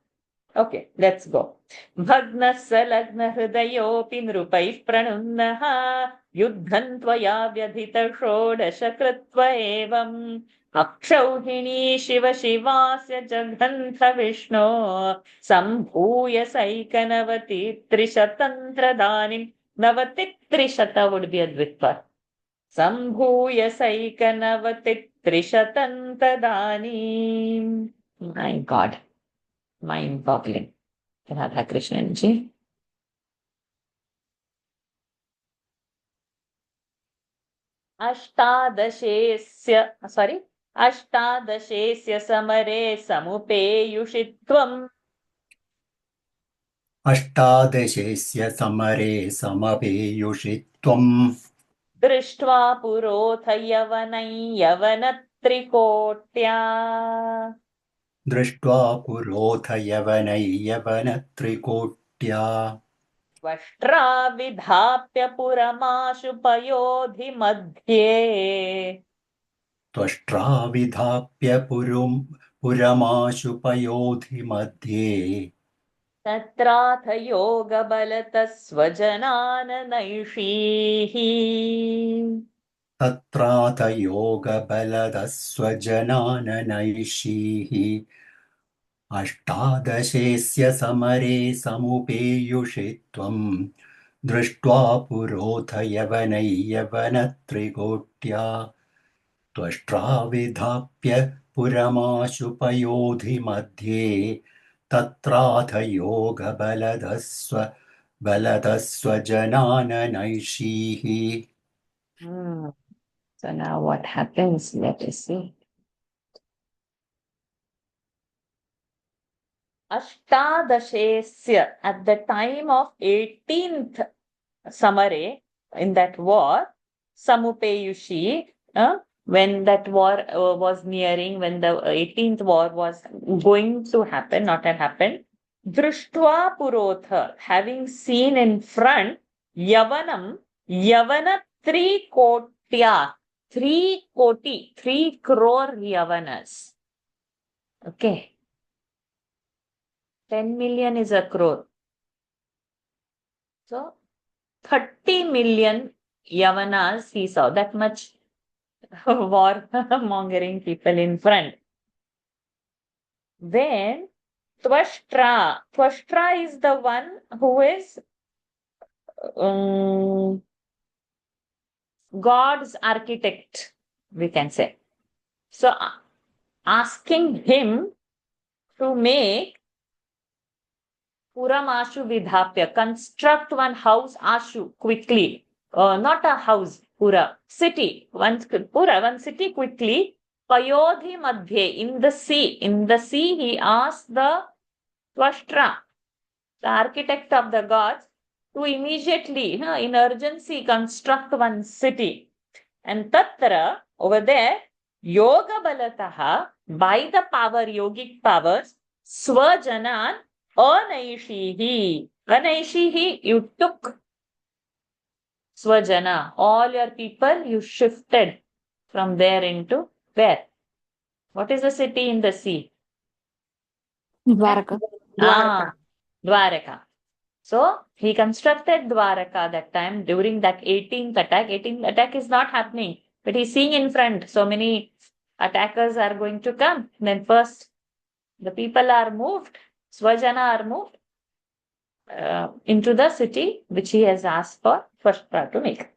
Okay, let's go. Bhagnassa lagna hridayopi nrupaih pranunnaha yuddhan tvaya vyadhita shodasha kritva evam akshauhini shiva shivasya jaghantha vishno sambhuya saikanavati trishatantra danim. Navati trishata would be a dvitva. Sambhuya saikanavati trishatantra danim. My God. Mind-boggling. Radha Krishnan ji. अष्टादशेस्य समरे समुपेयुषित्वम् अष्टादशेस्य समरे समपेयुषि त्वम् दृष्ट्वा पुरोथ यवनै यवनत्रिकोट्या दृष्ट्वा पुरोथ यवनै यवनत्रिकोट्या त्वष्ट्रा विधाप्य पुरमाशु पयोधि मध्ये त्वष्ट्रा विधाप्य पुरमाशुपयोधि मध्ये तत्राथ योगबलतः स्वजनाननैषीः तत्राथ योगबलदः स्वजनाननैषीः अष्टादशेस्य समरे समुपेयुषि त्वम् दृष्ट्वा पुरोथ यवनै यवनत्रिकोट्या त्वष्ट्रा विधाप्य पुरमाशुपयोधि मध्ये तत्राथ योगबलदः स्वजनाननैषीः. So now what happens? Let us see. Ashtadashesya, at the time of 18th Samare, in that war, Samupeyushi, when that war was nearing, when the 18th war was going to happen, not had happened, Drishtva Purotha, having seen in front, Yavanam, Yavana 3 kotya, 3 koti, 3 crore Yavanas. Okay. 10 million is a crore. So, 30 million Yavanas he saw, that much war mongering people in front. Then, Twashtra is the one who is God's architect, we can say. So, asking him to make Puram Ashu Vidhapya, construct one house Ashu quickly, not a house, Pura, city, one city quickly, Payodhi Madhye, in the sea he asked the Twashtra, the architect of the gods, to immediately, in urgency, construct one city. And Tatra, over there, Yoga Balataha, by the power, yogic powers, Swajanan, Anaishihi, you took Swajana, all your people, you shifted from there into where? What is the city in the sea? Dwaraka. Dwaraka. So, he constructed Dwaraka that time during that 18th attack. 18th attack is not happening, but he's seeing in front so many attackers are going to come. Then first, the people are moved, Swajana are moved into the city which he has asked for Twashtra to make.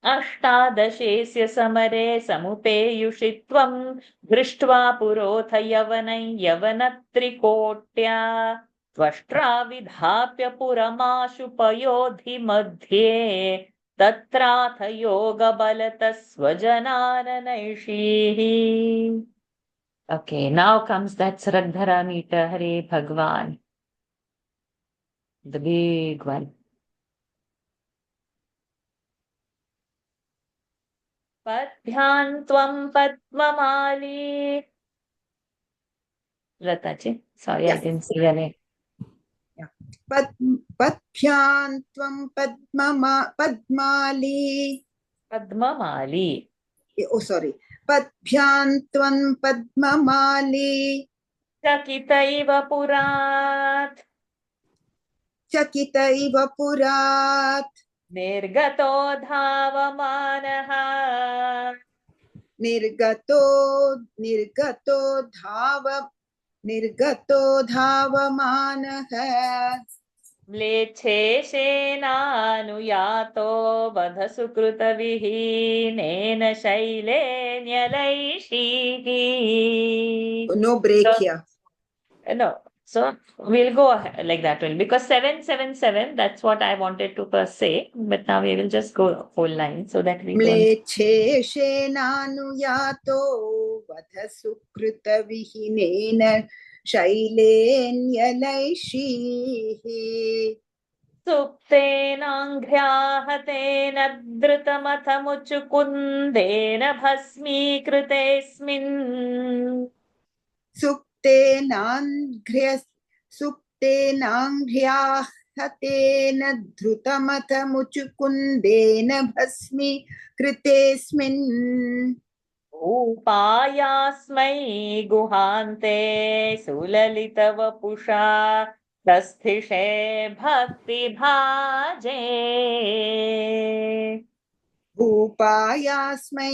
Ashtadashesya samare samupeyushi tvam drishtva purotha yavanai yavanatrikotya Twashtra vidhapya puramashu payodhi madhye tatratha yoga balata swajanananaishihi. Okay, now comes that Sraddhara meter, Hare Bhagwan. The big one. Padhyan tvam padmamali. Lataji, sorry, Yes. I didn't see your name. Padbhyan tvam padmali. Padmamali. Oh, sorry. Padbhyan tvam padmamali. Chakitaiva purat. Chakitaiva purat. Nirgato dhavamanaha. Nirgato dhavamanaha. म्लेच्छेशेनानुयातो वधसुकृतविहीनेन शैलेन्यलैषीः. No break here. No. So we'll go ahead like that only because 777, that's what I wanted to first say. But now we will just go whole line so that we don't. Mlecheshenanuyato vadhasukrita vihinena शैलेऽन्यलैषीः सुप्तेनाङ्घ्र्याहतेन धृतमथ मुचुकुन्देन भस्मीकृतेऽस्मिन् सुप्तेनाङ्घ्र्याहतेन धृतमथ मुचुकुन्देन भस्मीकृतेऽस्मिन् उपायास्मै गुहान्ते सुललितवपुषा तस्थिषे भक्तिभाजे भूपायास्मै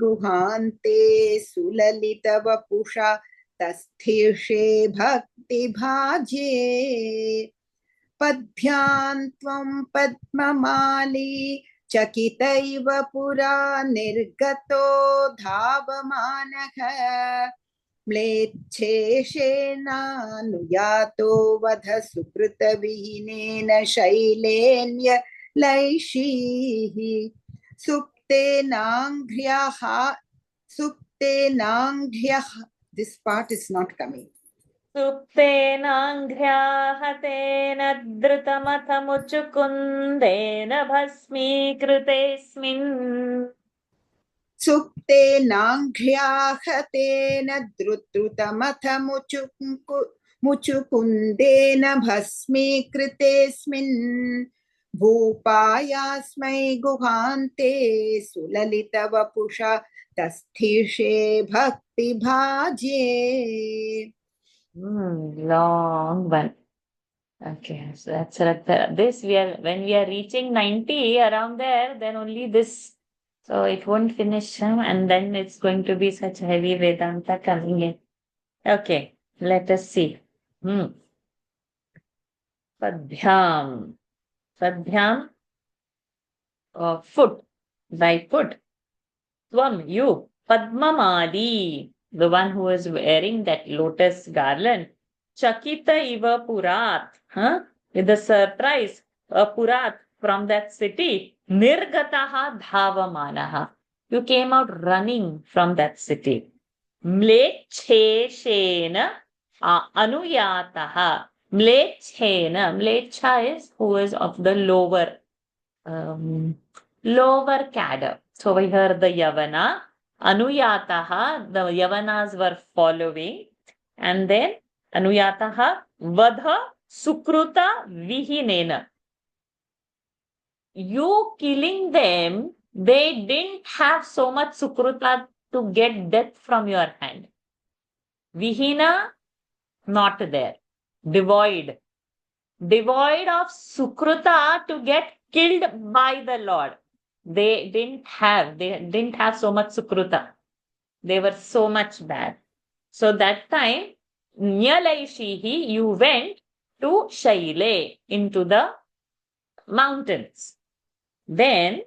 गुहान्ते सुललितवपुषा तस्थिषे भक्तिभाजे पद्भ्यां त्वं पद्ममाली चकितैव पुरा निर्गतो धावमानः म्लेच्छेषेणानुयातो वध सुकृतविहीनेन शैलेऽन्यलैषीः सुप्तेनाङ्घ्र्यः this part is not coming. सुप्तेनाङ्घ्र्याहतेन धृतमथ मुचुकुन्देन भस्मीकृतेऽस्मिन् सुप्तेनाङ्घ्र्याहतेन धृतमथ मुचुकुन्देन भस्मीकृतेऽस्मिन् भूपायास्मै गुहान्ते सुललितवपुषा तस्थिषे भक्तिभाजे. Long one. Okay, so that's like this. When we are reaching 90 around there, then only this. So it won't finish, and then it's going to be such heavy Vedanta coming in. Okay, let us see. Padbhyam. Padbhyam. Foot. By foot. Tvam, you. Padmamadi. The one who is wearing that lotus garland. Chakita iva purat. With a surprise. A purat from that city. Nirgataha dhavamanaha. You came out running from that city. Mlecheshena anuyataha. Mlechena. Mlecha is who is of the lower cadre. So we heard the Yavana. Anuyataha, the Yavanas were following. And then Anuyataha, Vadha Sukruta Vihinena. You killing them, they didn't have so much Sukruta to get death from your hand. Vihina, not there. Devoid of Sukruta to get killed by the Lord. They didn't have so much Sukruta. They were so much bad. So that time, Nyalaishihi, you went to Shaile, into the mountains. Then,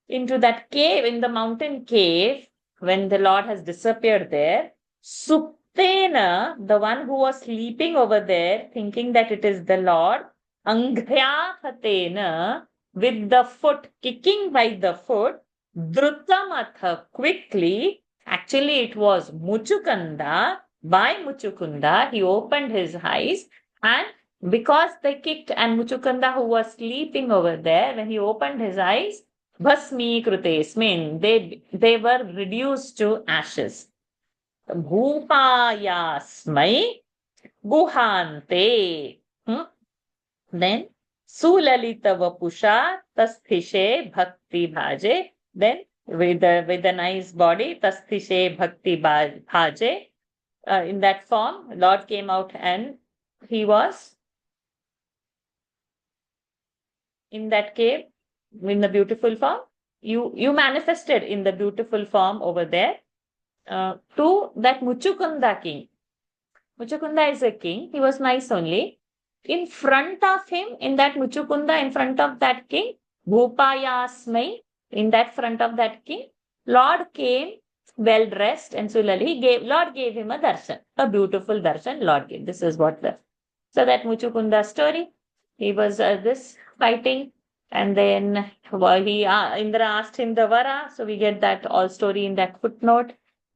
into that cave, in the mountain cave, when the Lord has disappeared there, Suptena, the one who was sleeping over there, thinking that it is the Lord, Anghryathatena, with the foot, kicking by the foot, Drutamatha, quickly, actually it was Muchukunda, by Muchukunda, he opened his eyes, and because they kicked, and Muchukunda, who was sleeping over there, when he opened his eyes, Bhasmi Krutesmin, they were reduced to ashes. Bhupayasmai Guhante. Then Sulalita Vapusha Tasthishe Bhakti Bhaje. Then with a nice body, Tasthishe Bhakti Bhaje. In that form, Lord came out and he was in that cave in the beautiful form. You manifested in the beautiful form over there to that Muchukunda king. Muchukunda is a king. He was nice only. In front of him, in that Muchukunda, in front of that king, Bhupayasmai, in that front of that king, Lord came well dressed and Sulali. Lord gave him a darshan, a beautiful darshan Lord gave. This is what so that Muchukunda story, he was this fighting, and then Indra asked him the vara, so we get that all story in that footnote.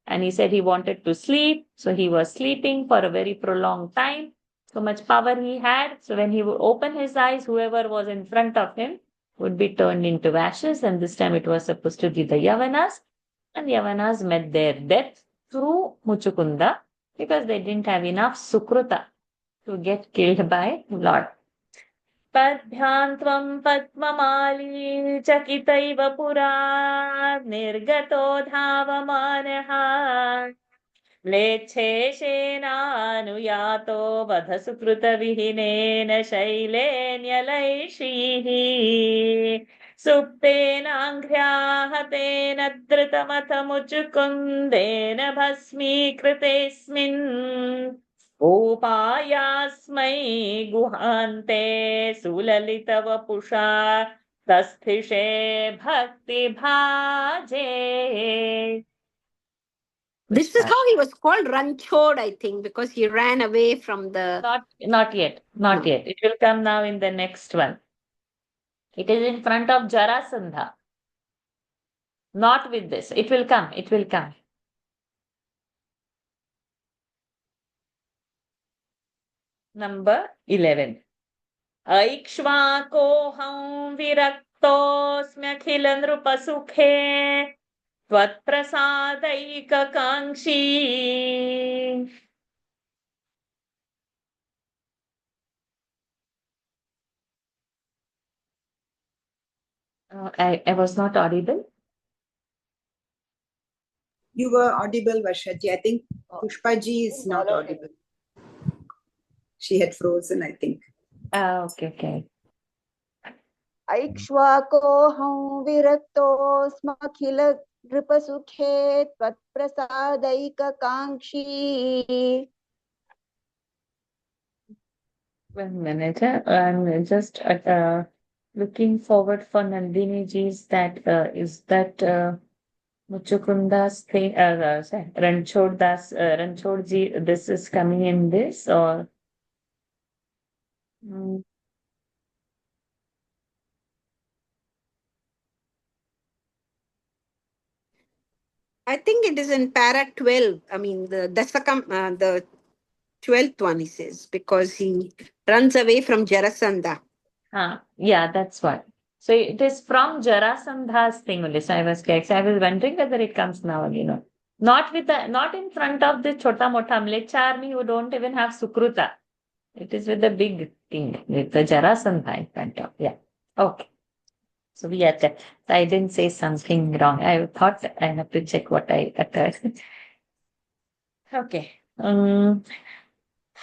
and he said he wanted to sleep. So he was sleeping for a very prolonged time. So much power he had. So when he would open his eyes, whoever was in front of him would be turned into ashes. And this time it was supposed to be the Yavanas. And Yavanas met their death through Muchukunda because they didn't have enough Sukruta to get killed by Lord. पद्भ्यां त्वं पद्ममाली चकितैव पुरा निर्गतो धावमानः म्लेच्छेशेनानुयातो वधसुकृतविहीनेन शैलेन्यलैषीः सुप्तेनाङ्घ्र्याहतेन धृतमथ मुचुकुन्देन भस्मीकृतेऽस्मिन् उपायास्मै गुहान्ते सुललितवपुषा तस्थिषे भक्तिभाजे. This is how he was called, Ranchod, I think, because he ran away from the... Not yet. It will come now in the next one. It is in front of Jarasandha. Not with this. It will come. Number 11. ऐक्ष्वाकोऽहं विरक्तोऽस्म्यखिलनृपसुखे त्वत्प्रसादैककाङ्क्षी. I was not audible. You were audible, Varshaji. I think Pushpaji is not audible. She had frozen, I think. Okay. ऐक्ष्वाकोऽहं विरक्तोऽस्मखिल नृपसुखे त्वत्प्रसादैककाङ्क्षी. One minute. I'm just looking forward for Nandini ji's is that Muchukunda's thing, Ranchod ji, this is coming in this or? I think it is in para 12. I mean, the 12th one, he says, because he runs away from Jarasandha. Yeah, that's what. So it is from Jarasandha's thing only. So I was wondering whether it comes now, not in front of the Chota Mota Mlecha army who don't even have Sukruta. It is with the big thing, with the Jarasandha in front of. Yeah. Okay. So we had that. I didn't say something wrong. I thought I have to check what I uttered. Okay.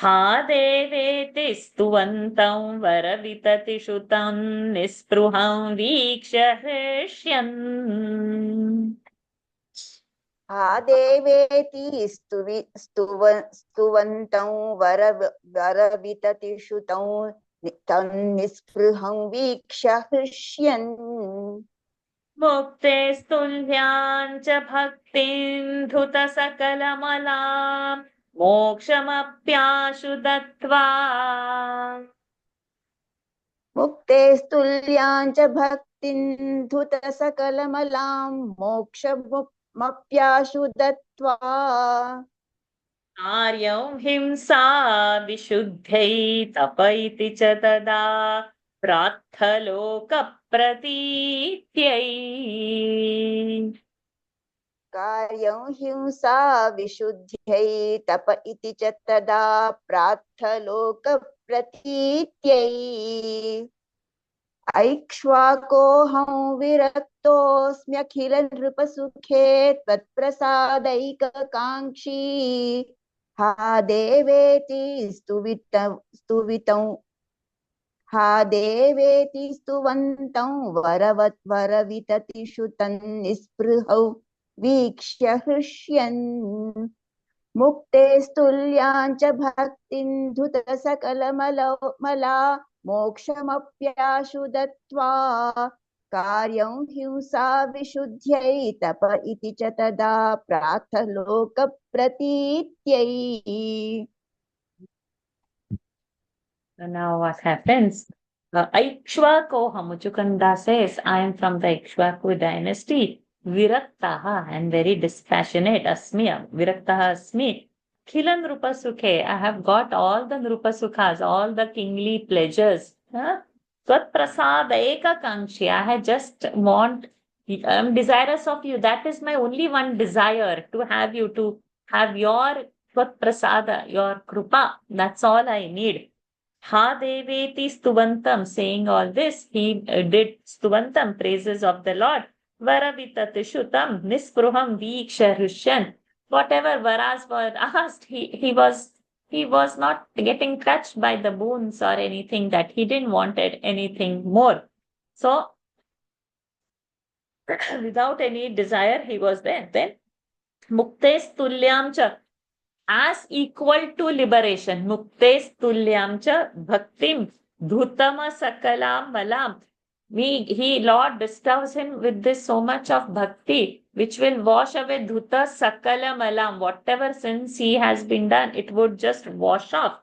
हा देवेति स्तुवन्तं वरविततिषुतं निःस्पृहं वीक्ष्य हृष्यन्. हा देवेति स्तुवन्तं वरविततिषुतं तन्निःस्पृहं वीक्ष्य हृष्यन्. मुक्ते स्तुल्यां च भक्तिं धुतसकलमलां मोक्षमप्याशु दत्त्वा. मुक्ते स्तुल्यां च भक्तिं धुतसकलमलां मोक्षमप्याशु दत्त्वा. आर्यं हिंसा विशुद्ध्यै तप इति च तदा प्रार्थलोकप्रतीत्यै. कार्यं हिंसा विशुद्ध्यै तप इति च तदा प्रार्थलोकप्रतीत्यै. ऐक्ष्वाकोऽहं विरक्तोऽस्म्यखिल नृपसुखे त्वत्प्रसादैककाङ्क्षी. हा देवेति स्तुवन्तं वरविततिषुतं निःस्पृहौ वीक्ष्य हृष्यन्. मुक्ते स्तुल्यां च भक्तिं धुतसकलमला मोक्षमप्याशु दत्त्वा. कार्यं हिंसा विशुद्ध्यै तप इति च तदा प्रार्थलोकप्रतीत्यै. Now what happens? Aikshvakoha, Muchukunda says, I am from the Ikshvaku dynasty. viraktaha, and very dispassionate, asmi, viraktaha asmi. Khila nrupa sukhe, I have got all the nrupa sukhas, all the kingly pleasures. Tvat prasad eka kankshi, I just want, I'm desirous of you. That is my only one desire, to have you, to have your Tvat prasada, your krupa. That's all I need. Ha deveti stuvantam, saying all this, he did stuvantam, praises of the Lord. Varavitat nispruham viksha hrushyan. Whatever varas were asked, he was not getting touched by the boons or anything, that he didn't wanted anything more. So without any desire, he was there. Then muktes tulyam cha, as equal to liberation. Muktes tulyam cha bhaktim dhutama sakalam malam. Lord bestows him with this so much of bhakti, which will wash away dhuta sakala malam. Whatever sins he has been done, it would just wash off.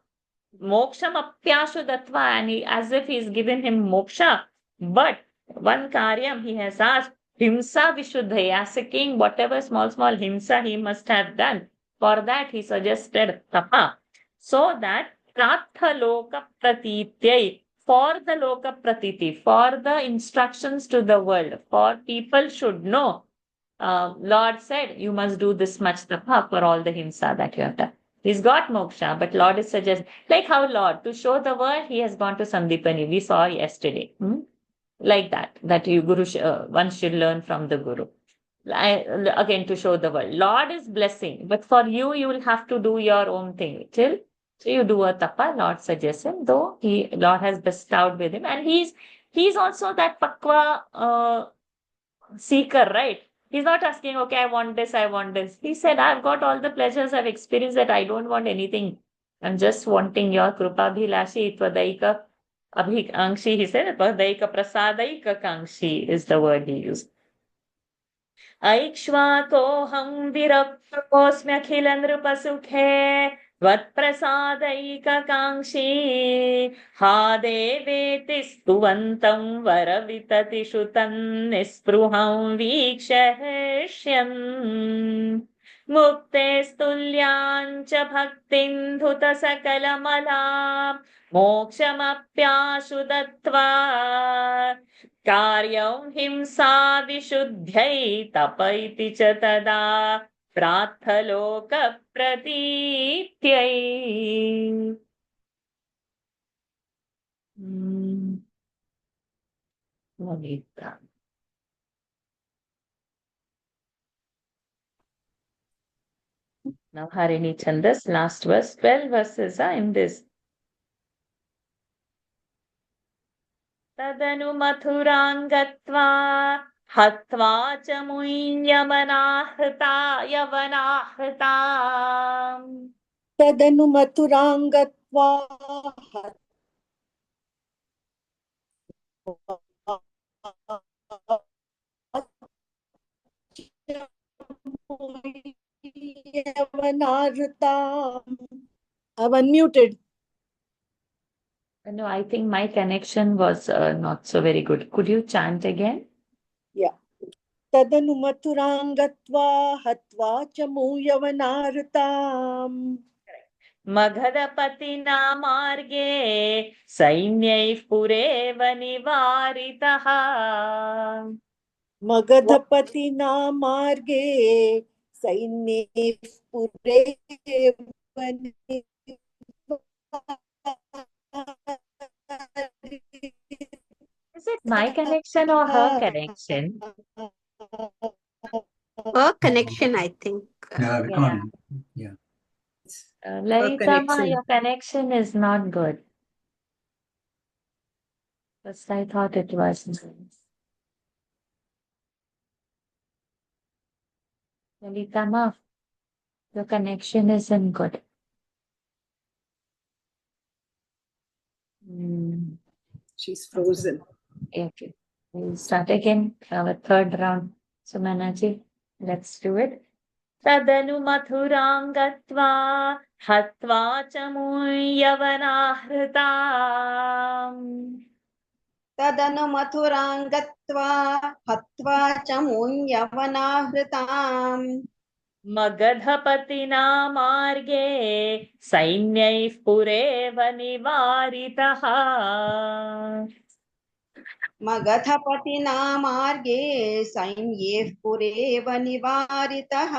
Moksham apyashu datva, and as if he's given him moksha. But one karyam he has asked, himsa vishuddhaya, as a king, whatever small himsa he must have done. For that he suggested tapa, so that pratha loka pratityai, for the loka pratiti, for the instructions to the world, for people should know. Lord said, you must do this much tapa for all the himsa that you have done. He's got moksha, but Lord is suggesting, like how Lord, to show the world, he has gone to Sandipani. We saw yesterday. Like that you Guru, one should learn from the Guru. Again, to show the world. Lord is blessing, but for you, you will have to do your own thing. So you do a tapa, Lord suggests him, though Lord has bestowed with him. And he's also that pakwa seeker, right? He's not asking, okay, I want this, I want this. He said, I've got all the pleasures I've experienced, that I don't want anything. I'm just wanting your krupa bhilashi tvadaika abhikankshi. He said, tvadaika prasadaika kankshi is the word he used. Aikshvakoham virakosmi akhila nrupasukhe Vatprasadaikanshi ha deveti stuvantam varavitati shutan nispruham vikshaheshyam mukte stulyancha bhaktin dhuta sakalamala mokshamapyashu dattva karyam himsa vishuddhyai tapaiti cha tada Prathaloka pratityai. Lalita. Now Harini Chandas, last verse, 12 verses are in this. Tadanu mathurangatva Hatva cha muinyamanahta yavanahta. Tadanu mathurangatva I've unmuted. No, I think my connection was not so very good. Could you chant again? Yeah. Tadanu mathurangatva hatva chamu yavanartam. Maghadapatina marge sainyai pureva nivaritaha. Magadhapatina marge saine pureva Is it my connection or her connection? Her connection, I think. Yeah, we can't. Yeah. Lalita ma, your connection is not good. First I thought it was. Lalita ma, your connection isn't good. She's frozen. Okay. We'll start again our third round. Sumanaji, let's do it. Tadanu mathurangatva hatva chamuyavanahritam. तदनु मथुरां हत्वा च मुञ्यवनाहृताम् मगधपतिना मार्गे सैन्यैः पुरेव निवारितः मगधपतिना मार्गे सैन्यैः पुरेव निवारितः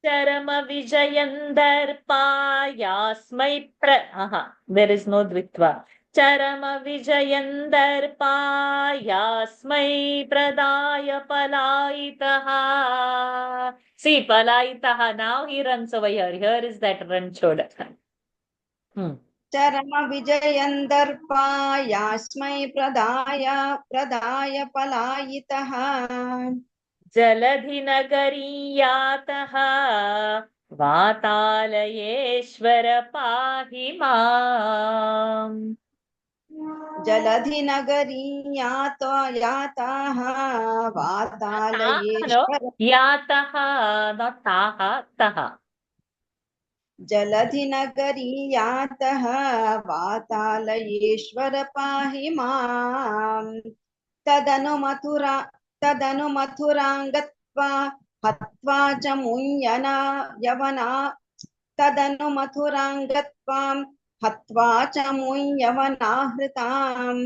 चरमविजयं दर्पायास्मै there is no द्वित्वा चरमविजयं दर्पायास्मै प्रदाय पलायितः. See, पलायितः, now he runs over here. Here is that ranchod. चरमविजयं दर्पायास्मै प्रदाय पलायितः जलधिनगरीयातः वातालयेश्वर पाहि माम्. जलधिनगरीयाताः वातालयेश्वर यातः, not taha, taha. जलधिनगरीयातः वातालयेश्वर पाहि माम् तदनु मथुरां गत्वा हत्वा च मुञ्यना यवना तदनु मथुरां गत्वा हत्वा च मुञ्यवनाहृताम्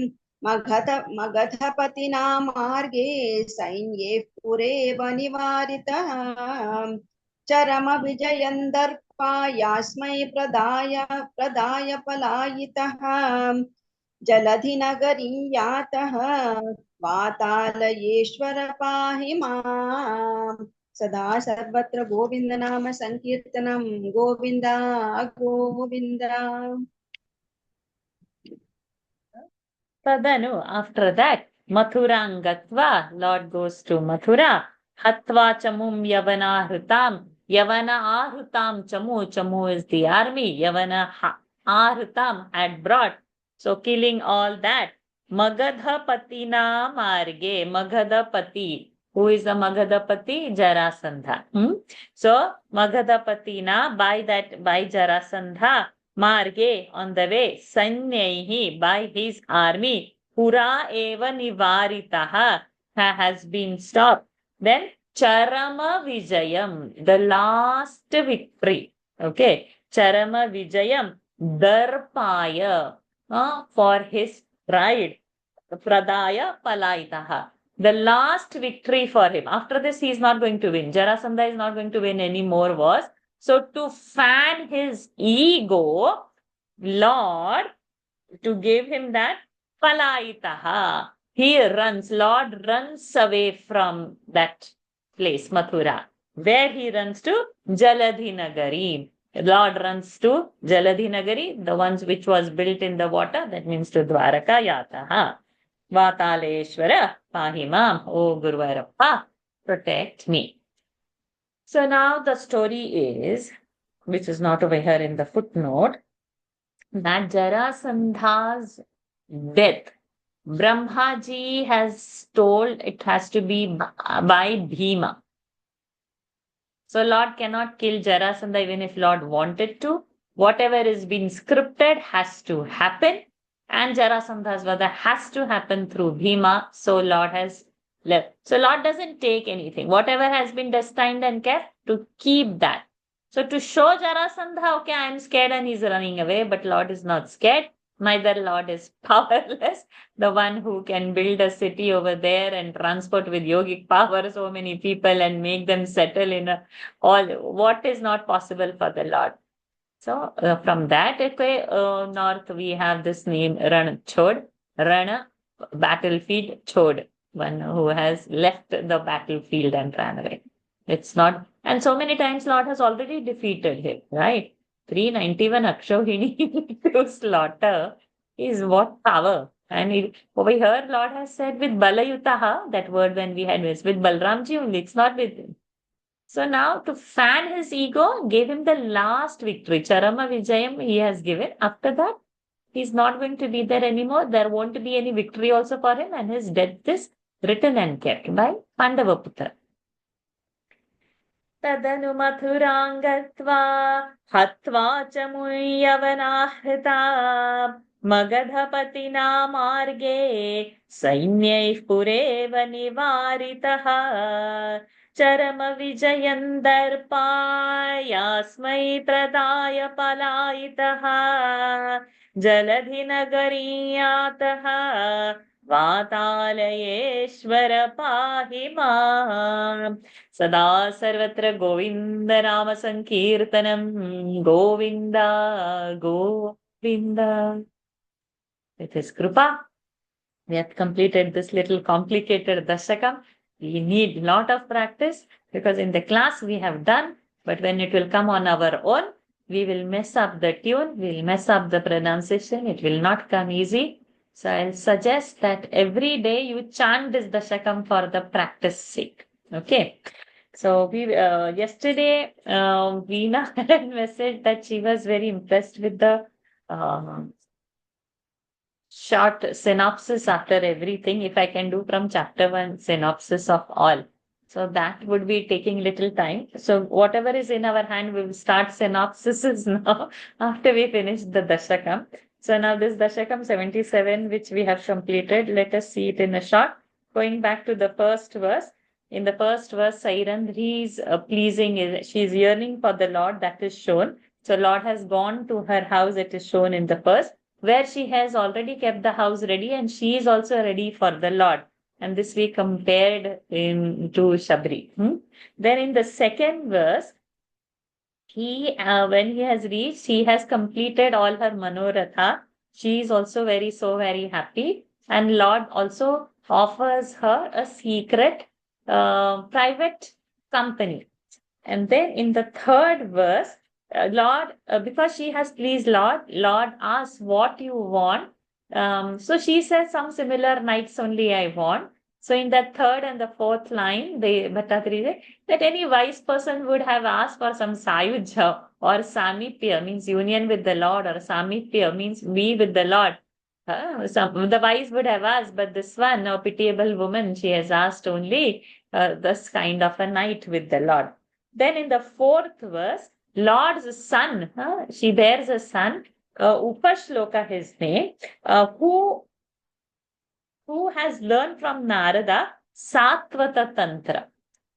मगधपतिना मार्गे सैन्ये पुरेव निवारितः चरमविजयं दर्पायास्मै प्रदाय पलायितः जलधिनगरीयातः वातालयेश्वर पाहि माम् सदा सर्वत्र गोविंद नाम संकीर्तनम Govind Govind. Tadanu, after that, Mathurang gatva, Lord goes to Mathura. Hatva chamum yavana hritam. Yavana ahritam chamu. Chamu is the army. Yavana ahritam had brought. So killing all that. Magadhapatina marge. Magadhapati. Who is the Magadhapati? Jarasandha. So Magadhapatina, by Jarasandha, marge, on the way, sanyaihi, by his army, pura eva nivaritaha, has been stopped. Then charama vijayam, the last victory. Okay, charama vijayam darpaya, for his pride, pradaya palaitaha, the last victory for him. After this, he is not going to win. Jarasandha is not going to win any more wars. So to fan his ego, Lord, to give him that palaitaha, he runs, Lord runs away from that place, Mathura. Where he runs to? Jaladhinagari. Lord runs to Jaladhinagari, the ones which was built in the water, that means to Dwaraka Yataha. Vataleshwara Pahimam, O Guruvarappa, protect me. So now the story is, which is not over here in the footnote, that Jarasandha's death, Brahmaji has told it has to be by Bhima. So Lord cannot kill Jarasandha even if Lord wanted to. Whatever is being scripted has to happen. And Jarasandha's vada has to happen through Bhima. So Lord has left. So Lord doesn't take anything. Whatever has been destined and kept, to keep that. So to show Jarasandha, okay, I am scared and he's running away, but Lord is not scared. Neither Lord is powerless. The one who can build a city over there and transport with yogic power so many people and make them settle in all. What is not possible for the Lord? So from that north, we have this name Ranchod. Rana, battlefield, Chod, one who has left the battlefield and ran away. It's not, and so many times Lord has already defeated him, right? 391 Akshohini to slaughter is what power. And over here, Lord has said with Balayutaha, that word when we had with Balramji only, it's not with him. So now to fan his ego, gave him the last victory. Charama Vijayam he has given. After that, he's not going to be there anymore. There won't be any victory also for him, and his death is written and kept by Pandavaputra. Tadanu Mathurang gatva hatva cha muyavanahृता मगधपतिना मार्गे सैन्यैः पुरेव निवारितः चरमविजयं दर्पायास्मै प्रदाय पलायितः जलधिनगरीयातः वातालयेश्वर पाहि माम् सदा सर्वत्र गोविन्द नाम संकीर्तनं Govind Govind. With his Krupa, we have completed this little complicated Dashakam. We need lot of practice because in the class we have done, but when it will come on our own, we will mess up the tune, we will mess up the pronunciation, it will not come easy. So I'll suggest that every day you chant this Dashakam for the practice sake. Okay. So we yesterday Veena had a message that she was very impressed with the short synopsis after everything. If I can do from chapter 1 synopsis of all, so that would be taking little time. So whatever is in our hand, we will start synopsises now after we finish the Dashakam. So now this Dashakam 77, which we have completed, let us see it in a short. Going back to the first verse. In the first verse, Sairandri is pleasing, she is yearning for the Lord, that is shown. So Lord has gone to her house, it is shown in the first, where she has already kept the house ready and she is also ready for the Lord. And this we compared to Shabri. Then in the second verse, when he has reached, he has completed all her Manoratha. She is also very happy. And Lord also offers her a secret private company. And then in the third verse, Lord, because she has pleased Lord asks what you want. So she says some similar nights only I want. So in that third and the fourth line, Bhattacharya said that any wise person would have asked for some sayujya or samipya, means union with the Lord, or samipya means be with the Lord. The wise would have asked, but this one, a pitiable woman, she has asked only this kind of a night with the Lord. Then in the fourth verse, Lord's son, she bears a son, Upashloka his name, who has learned from Narada Satvata Tantra.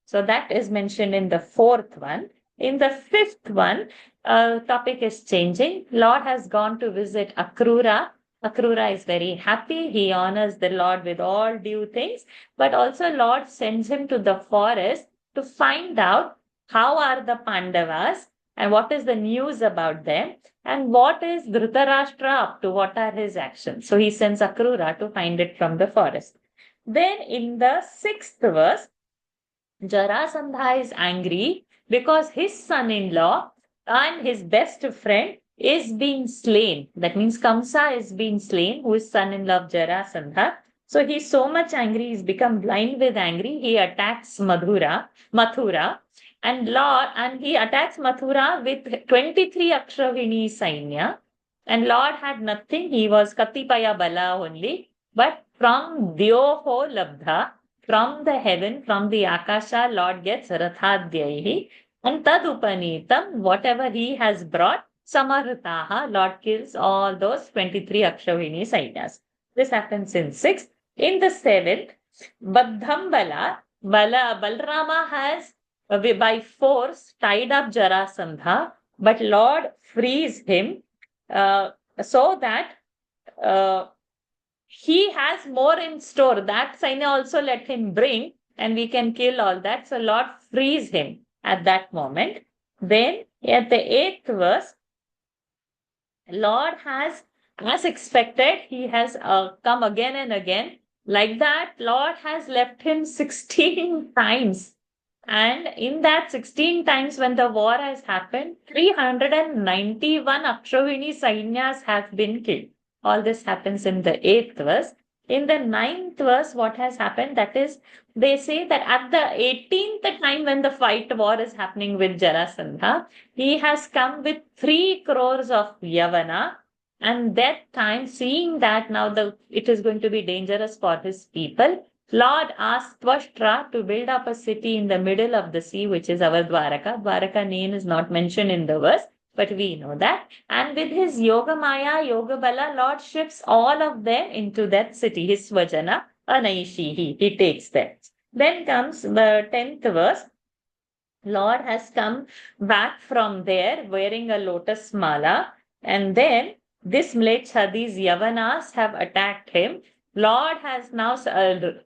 So that is mentioned in the fourth one. In the fifth one, topic is changing. Lord has gone to visit Akrura. Akrura is very happy. He honors the Lord with all due things. But also Lord sends him to the forest to find out how are the Pandavas and what is the news about them and what is Dhritarashtra up to, what are his actions. So he sends Akrura to find it from the forest. Then in the sixth verse, Jarasandha is angry because his son-in-law and his best friend is being slain. That means Kamsa is being slain, who is son-in-law of Jarasandha. So he's so much angry, he's become blind with anger. He attacks Mathura, and he attacks Mathura with 23 Akshravini Sainya. And Lord had nothing, he was Katipaya Bala only. But from Dyoho Labdha, from the heaven, from the Akasha, Lord gets Rathadhyahi. And Tadupanitam, whatever he has brought, Samarutaha, Lord kills all those 23 Akshravini Sainyas. This happens in 6th. In the 7th, Baddham Balrama has by force tied up Jarasandha, but Lord frees him so that he has more in store. That Sainya also let him bring and we can kill all that. So Lord frees him at that moment. Then at the 8th verse, Lord has, as expected, he has come again and again. Like that, Lord has left him 16 times. And in that 16 times when the war has happened, 391 Akshravini Sainyas have been killed. All this happens in the 8th verse. In the 9th verse, what has happened? That is, they say that at the 18th time when the war is happening with Jarasandha, he has come with 3 crores of Yavana. And that time, seeing that now it is going to be dangerous for his people, Lord asked Tvashtra to build up a city in the middle of the sea, which is our Dwaraka. Dwaraka name is not mentioned in the verse. but we know that. And with his Yoga Maya, Yoga Bala, Lord shifts all of them into that city, his Svajana, Anaishihi. He takes them. Then comes the 10th verse. Lord has come back from there wearing a lotus mala, and then this Mleccha, these Yavanas have attacked him. Lord has now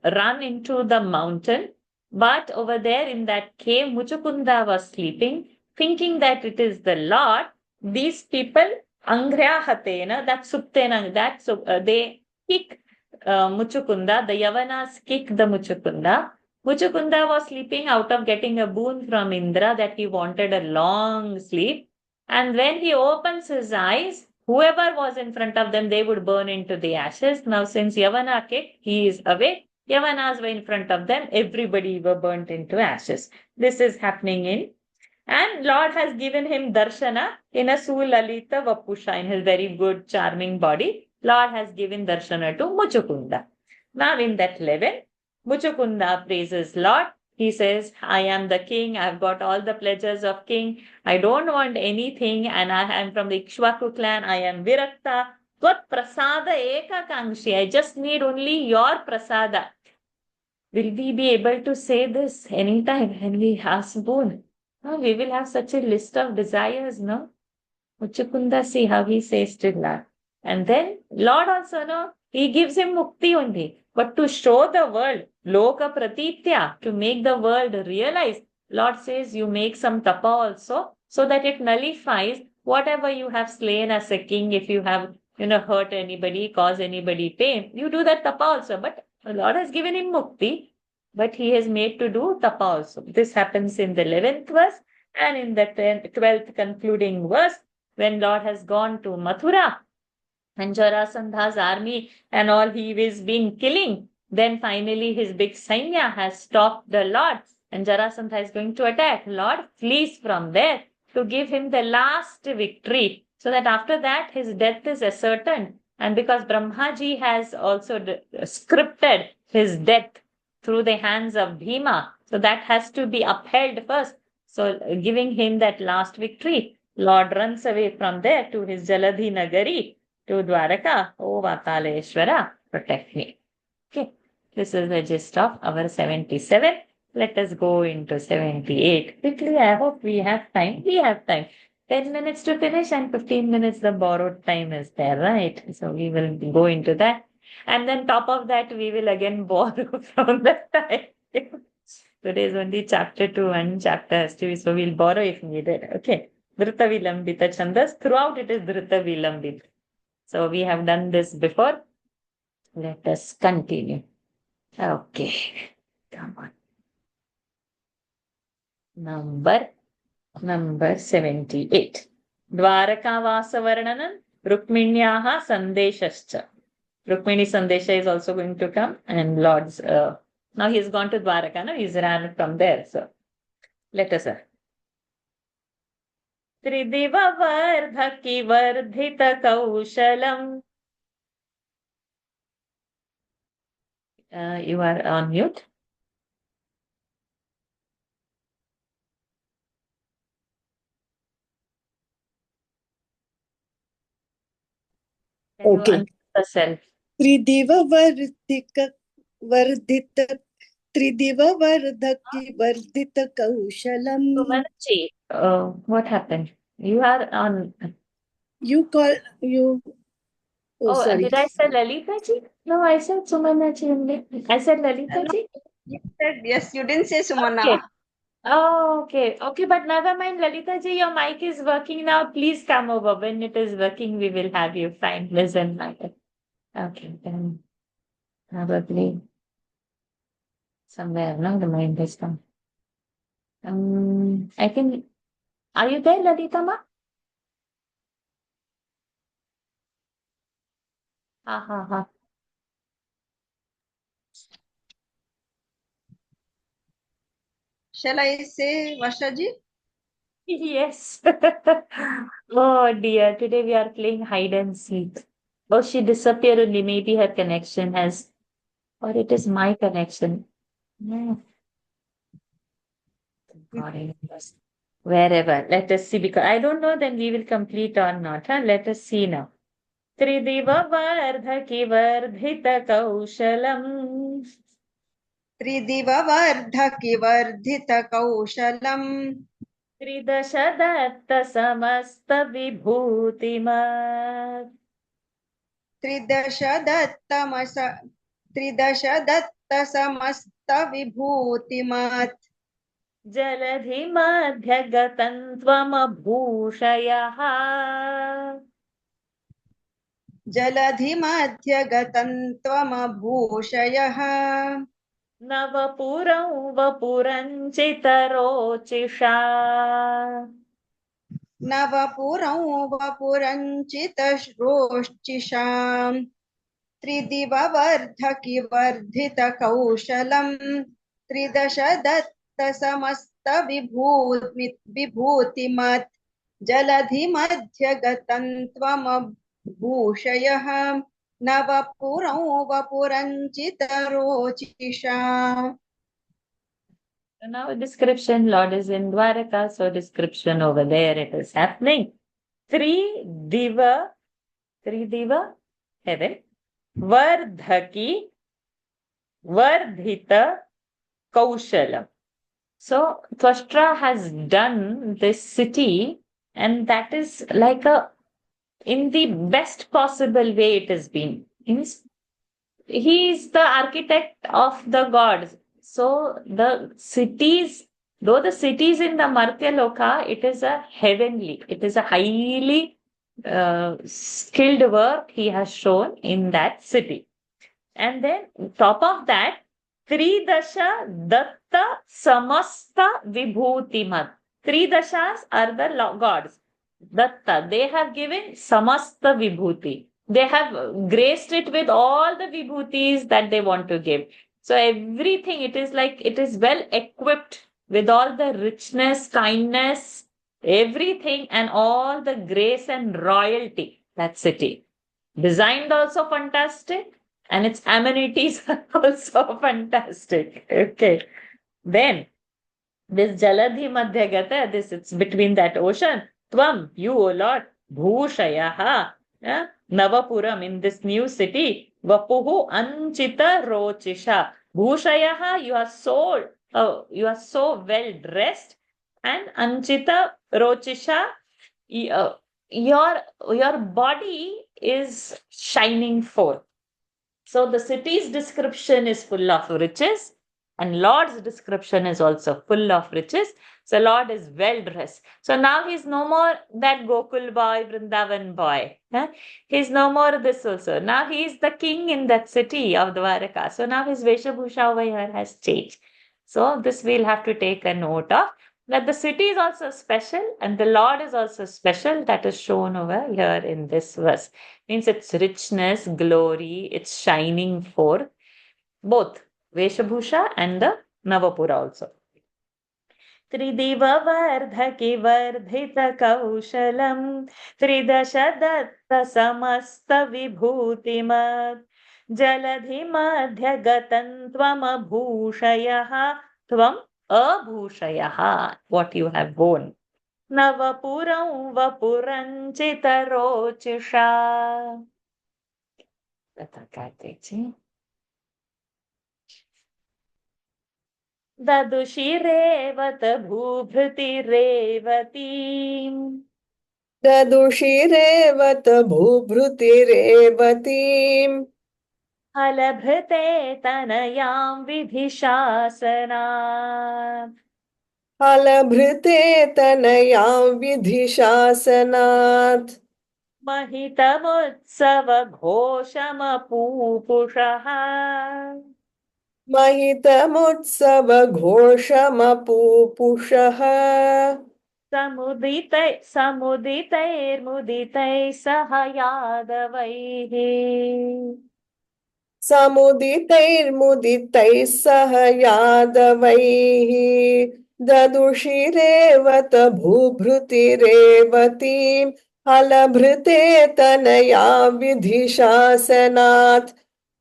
run into the mountain, but over there in that cave, Muchukunda was sleeping, thinking that it is the Lord. These people, Angrya Hatena, that Suptena, they kick Muchukunda, the Yavanas kick the Muchukunda. Muchukunda was sleeping out of getting a boon from Indra that he wanted a long sleep. And when he opens his eyes, whoever was in front of them, they would burn into the ashes. Now, since Yavana kicked, he is awake. Yavanas were in front of them, everybody were burnt into ashes. This is happening in. And Lord has given him darshana in a Sulalita Vapusha, in his very good, charming body. Lord has given darshana to Muchukunda. Now, in that level, Muchukunda praises Lord. He says, I am the king. I've got all the pleasures of king. I don't want anything. And I am from the Ikshvaku clan. I am Virakta. Tvat prasada ekakangshi. I just need only your prasada. Will we be able to say this anytime when we ask boon? No, we will have such a list of desires, no? Muchukunda, see how he says to Lord. And then Lord also, no, he gives him mukti only. But to show the world, loka pratitya, to make the world realize, Lord says you make some tapa also, so that it nullifies whatever you have slain as a king. If you have, hurt anybody, caused anybody pain, you do that tapa also. But the Lord has given him mukti, but he has made to do tapa also. This happens in the 11th verse, and in the 12th concluding verse, when Lord has gone to Mathura, and Jarasandha's army and all he is being killing, then finally his big Sainya has stopped the Lord, and Jarasandha is going to attack. Lord flees from there to give him the last victory, so that after that his death is ascertained. And because Brahmaji has also scripted his death through the hands of Bhima, so that has to be upheld first. So giving him that last victory, Lord runs away from there to his Jaladhi Nagari, to Dwaraka. Oh, Vataleshwara, protect me. Okay, this is the gist of our 77. Let us go into 78. Quickly, I hope we have time. We have time. 10 minutes to finish and 15 minutes the borrowed time is there, right? So we will go into that. And then top of that, we will again borrow from the time. Today is only chapter 2 and chapter has to be, so we'll borrow if needed. Okay. Dhrita Vilambita Chandas. Throughout it is Dhrita Vilambita. So we have done this before. Let us continue. Okay. Come on. Number 78. Dwaraka Vasavarnanan Rukminyaha Sandeshascha. Rukmini Sandesha is also going to come, and Lord's now he's gone to Dwaraka, no? He's ran from there. So let us Tridiva Vardhaki Vardhita Kaushalam. You are on mute. Can you unmute yourself? Tridiva Vardhita Tridiva Vardhaki Vardhita Kaushalam. Sumanji, what happened? You are on. You call you. Oh, Sorry. did I say Lalita ji? No, I said Sumana ji only. I said Lalita ji. You said yes, you didn't say Sumana. Okay. Oh, okay. Okay, but never mind, Lalita ji, your mic is working now. Please come over. When it is working, we will have you. Fine, listen, matter. Okay, then probably somewhere now the mind has come. I can. Are you there, Lalita ma? Ha. Shall I say Varshaji? Yes. Oh dear, today we are playing hide and seek. Oh, she disappeared only. Maybe her connection has, or it is my connection. No. God, I guess. wherever. Let us see, because I don't know then we will complete or not. Huh? Let us see now. Tridiva vardhaki vardhita kaushalam. त्रिदिववर्धकि वर्धितकौशलम् Tridasha datta samasta vibhutimat. त्रिदश Dutt समस्त विभूतिमत् Jaladhi madhyagatam tvamabhushayaha. जलधि मध्यगतं त्वमभूषयः Navapuram vapuranchitarocisha. नवपुरं वपुरञ्चितरोष्चिषाम् त्रिदिववर्धकि वर्धितकौशलम् त्रिदश दत्तसमस्तविभूतिमत् जलधिमध्यगतं त्वमभूषयः नवपुरं वपुरञ्चितरोचिषा. So now description, Lord is in Dwaraka, so description over there it is happening. Tridiva, heaven, Vardhaki, Vardhita, Kaushalam. So Twashtra has done this city, and that is like in the best possible way it has been. He is the architect of the gods. So the cities, though the cities in the Martya Loka, it is a highly skilled work he has shown in that city. And then top of that, Tridasha Datta Samasta Vibhutimat. Three dashas are the gods. Datta, they have given Samasta Vibhuti. They have graced it with all the vibhutis that they want to give. So everything, it is like it is well equipped with all the richness, kindness, everything, and all the grace and royalty. That city. Designed also fantastic, and its amenities are also fantastic. Okay. Then this Jaladhi Madhyagata, this it's between that ocean. Tvam, you, O Lord, Bhushayaha, Navapuram, in this new city, Vapuhu Anchita Rochisha. Bhushayaha, you are so well dressed, and Anchita Rochisha, your body is shining forth. So the city's description is full of riches, and Lord's description is also full of riches. So Lord is well dressed. So now he's no more that Gokul boy, Vrindavan boy. He's no more this also. Now he is the king in that city of Dwaraka. So now his Veshabhusha over here has changed. So this we'll have to take a note of. That the city is also special and the Lord is also special. That is shown over here in this verse. Means its richness, glory, its shining forth. Both Veshabhusha and the Navapura also. Tridiva vardhaki vardhita kaushalam tridasha datta samasta vibhutimat jaladhi madhyagatam tvam abhushayaha tvam abhushayaha, what you have worn. Navapuram vapuranchita rochisha. Dadushirevata bhubhrutirevatim. ददुषिरेवत भूभृतिरेवतीम् Halabhrite tanayam vidhishasana. फलभृते तनयां विधिशासनात् Mahitamutsava ghoshamapupushaha. महितमुत्सवघोषमपूपुषः Samuditaiर्muditai सह यादवैः. समुदितैर्मुदितैः सह यादवैः ददुषिरेवत भूभृतिरेवतीम् हलभृते तनया विधिशासनात्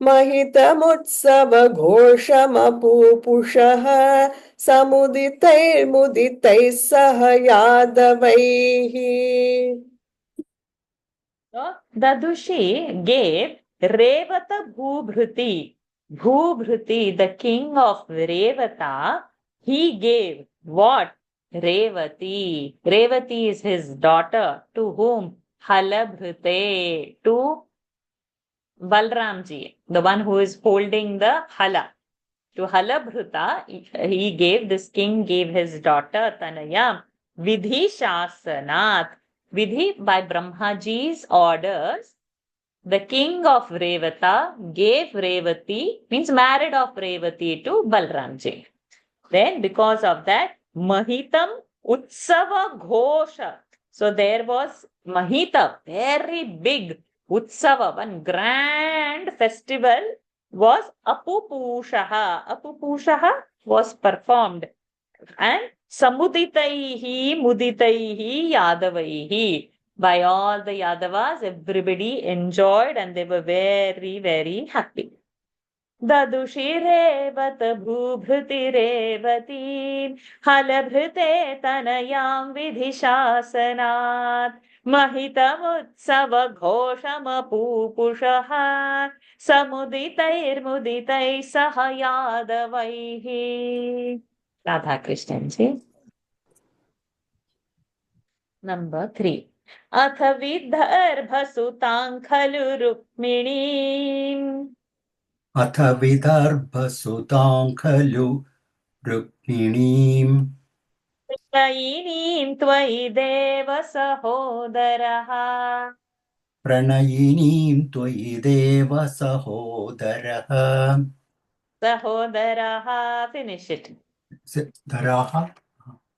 महितमुत्सवघोषमपूपुषः समुदितैर्मुदितैः सह यादवैः So Dadushi gave Revata Bhubhruti. Bhubhruti, the king of Revata, he gave what? Revati. Revati is his daughter. To whom? Halabhrute. To Balramji, the one who is holding the hala. To Halabhruta, he gave, this king gave his daughter Tanayam Vidhi Shasanat. Vidhi, by Brahmaji's orders, the king of Revata gave Revati, means married of Revati to Balramji. Then because of that, Mahitam Utsava Ghosha. So there was Mahita, very big Utsava, one grand festival was Apupushaha. Apupushaha was performed. And Samuditaihi Muditaihi Yadavaihi. By all the Yadavas, everybody enjoyed and they were very, very happy. Dadushi revat bhubhruti revatim halabhrute tanayam vidhishasanat mahitamutsava ghoshamapupushaha samuditairmuditai sahayadavaihi. Radha Krishnan ji. Number 3. Atha vidarbhasutam khalu rukminim. अथ विदर्भसुतां खलु रुक्मिणीम् प्रणयिनीं त्वयि देव सहोदरः. प्रणयिनीं त्वयि देव सहोदरः सहोदरः. Finish it. धराः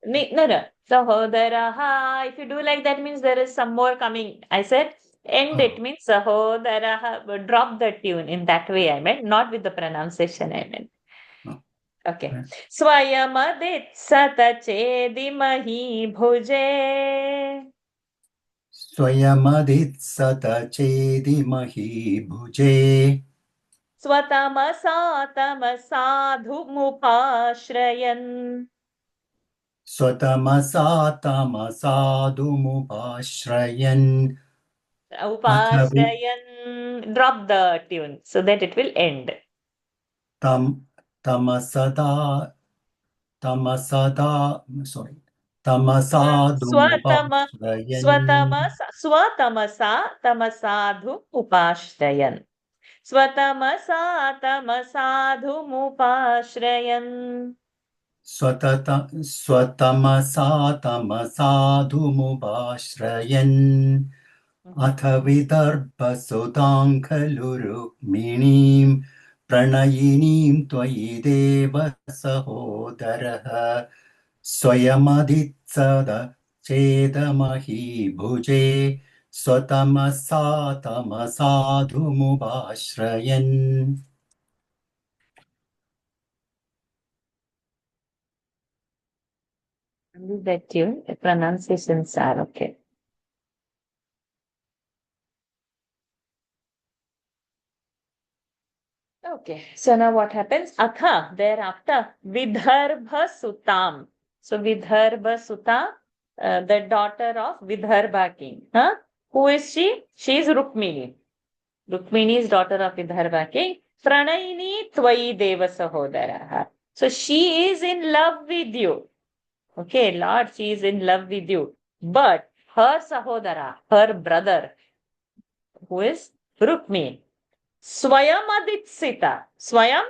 No. Sahodaraha. If you do like that means there is some more coming. I said end it means Sahodaraha. Drop the tune. In that way I meant, not with the pronunciation I meant. Okay. Swayamadit satachedimahi bhuje. स्वयमदित्सत चेदिमहि भुजे Swatamasadhumupaashrayan. स्वतमसा तमसाधुमुपाश्रयन् Upashrayan. Drop the tune so that it will end. तमसदा sorry Swatama तमसाधुमुपाश्रयन् Swatamasa Tamasadhu Upashrayan. Swatamasa Tamasadhu Upashrayan. स्वतमसा तमसाधुमुपाश्रयन् अथ विदर्भसुतां खलु रुक्मिणीं प्रणयिनीं त्वयि देव सहोदरः स्वयमदित्सद चेदमहि भुजे स्वतमसा तमसाधुमुपाश्रयन्. Only that tune, the pronunciations are okay. Okay, so now what happens? Atha, thereafter, Vidarbha Sutam. So Vidarbha Suta, the daughter of Vidarbha king. Huh? Who is she? She is Rukmini. Rukmini is daughter of Vidarbha king. Pranayini Twayi Deva Sahodaraha. So she is in love with you. Okay, Lord, she is in love with you. But her Sahodara, her brother, who is Rukmini, Swayam Aditsita. Swayam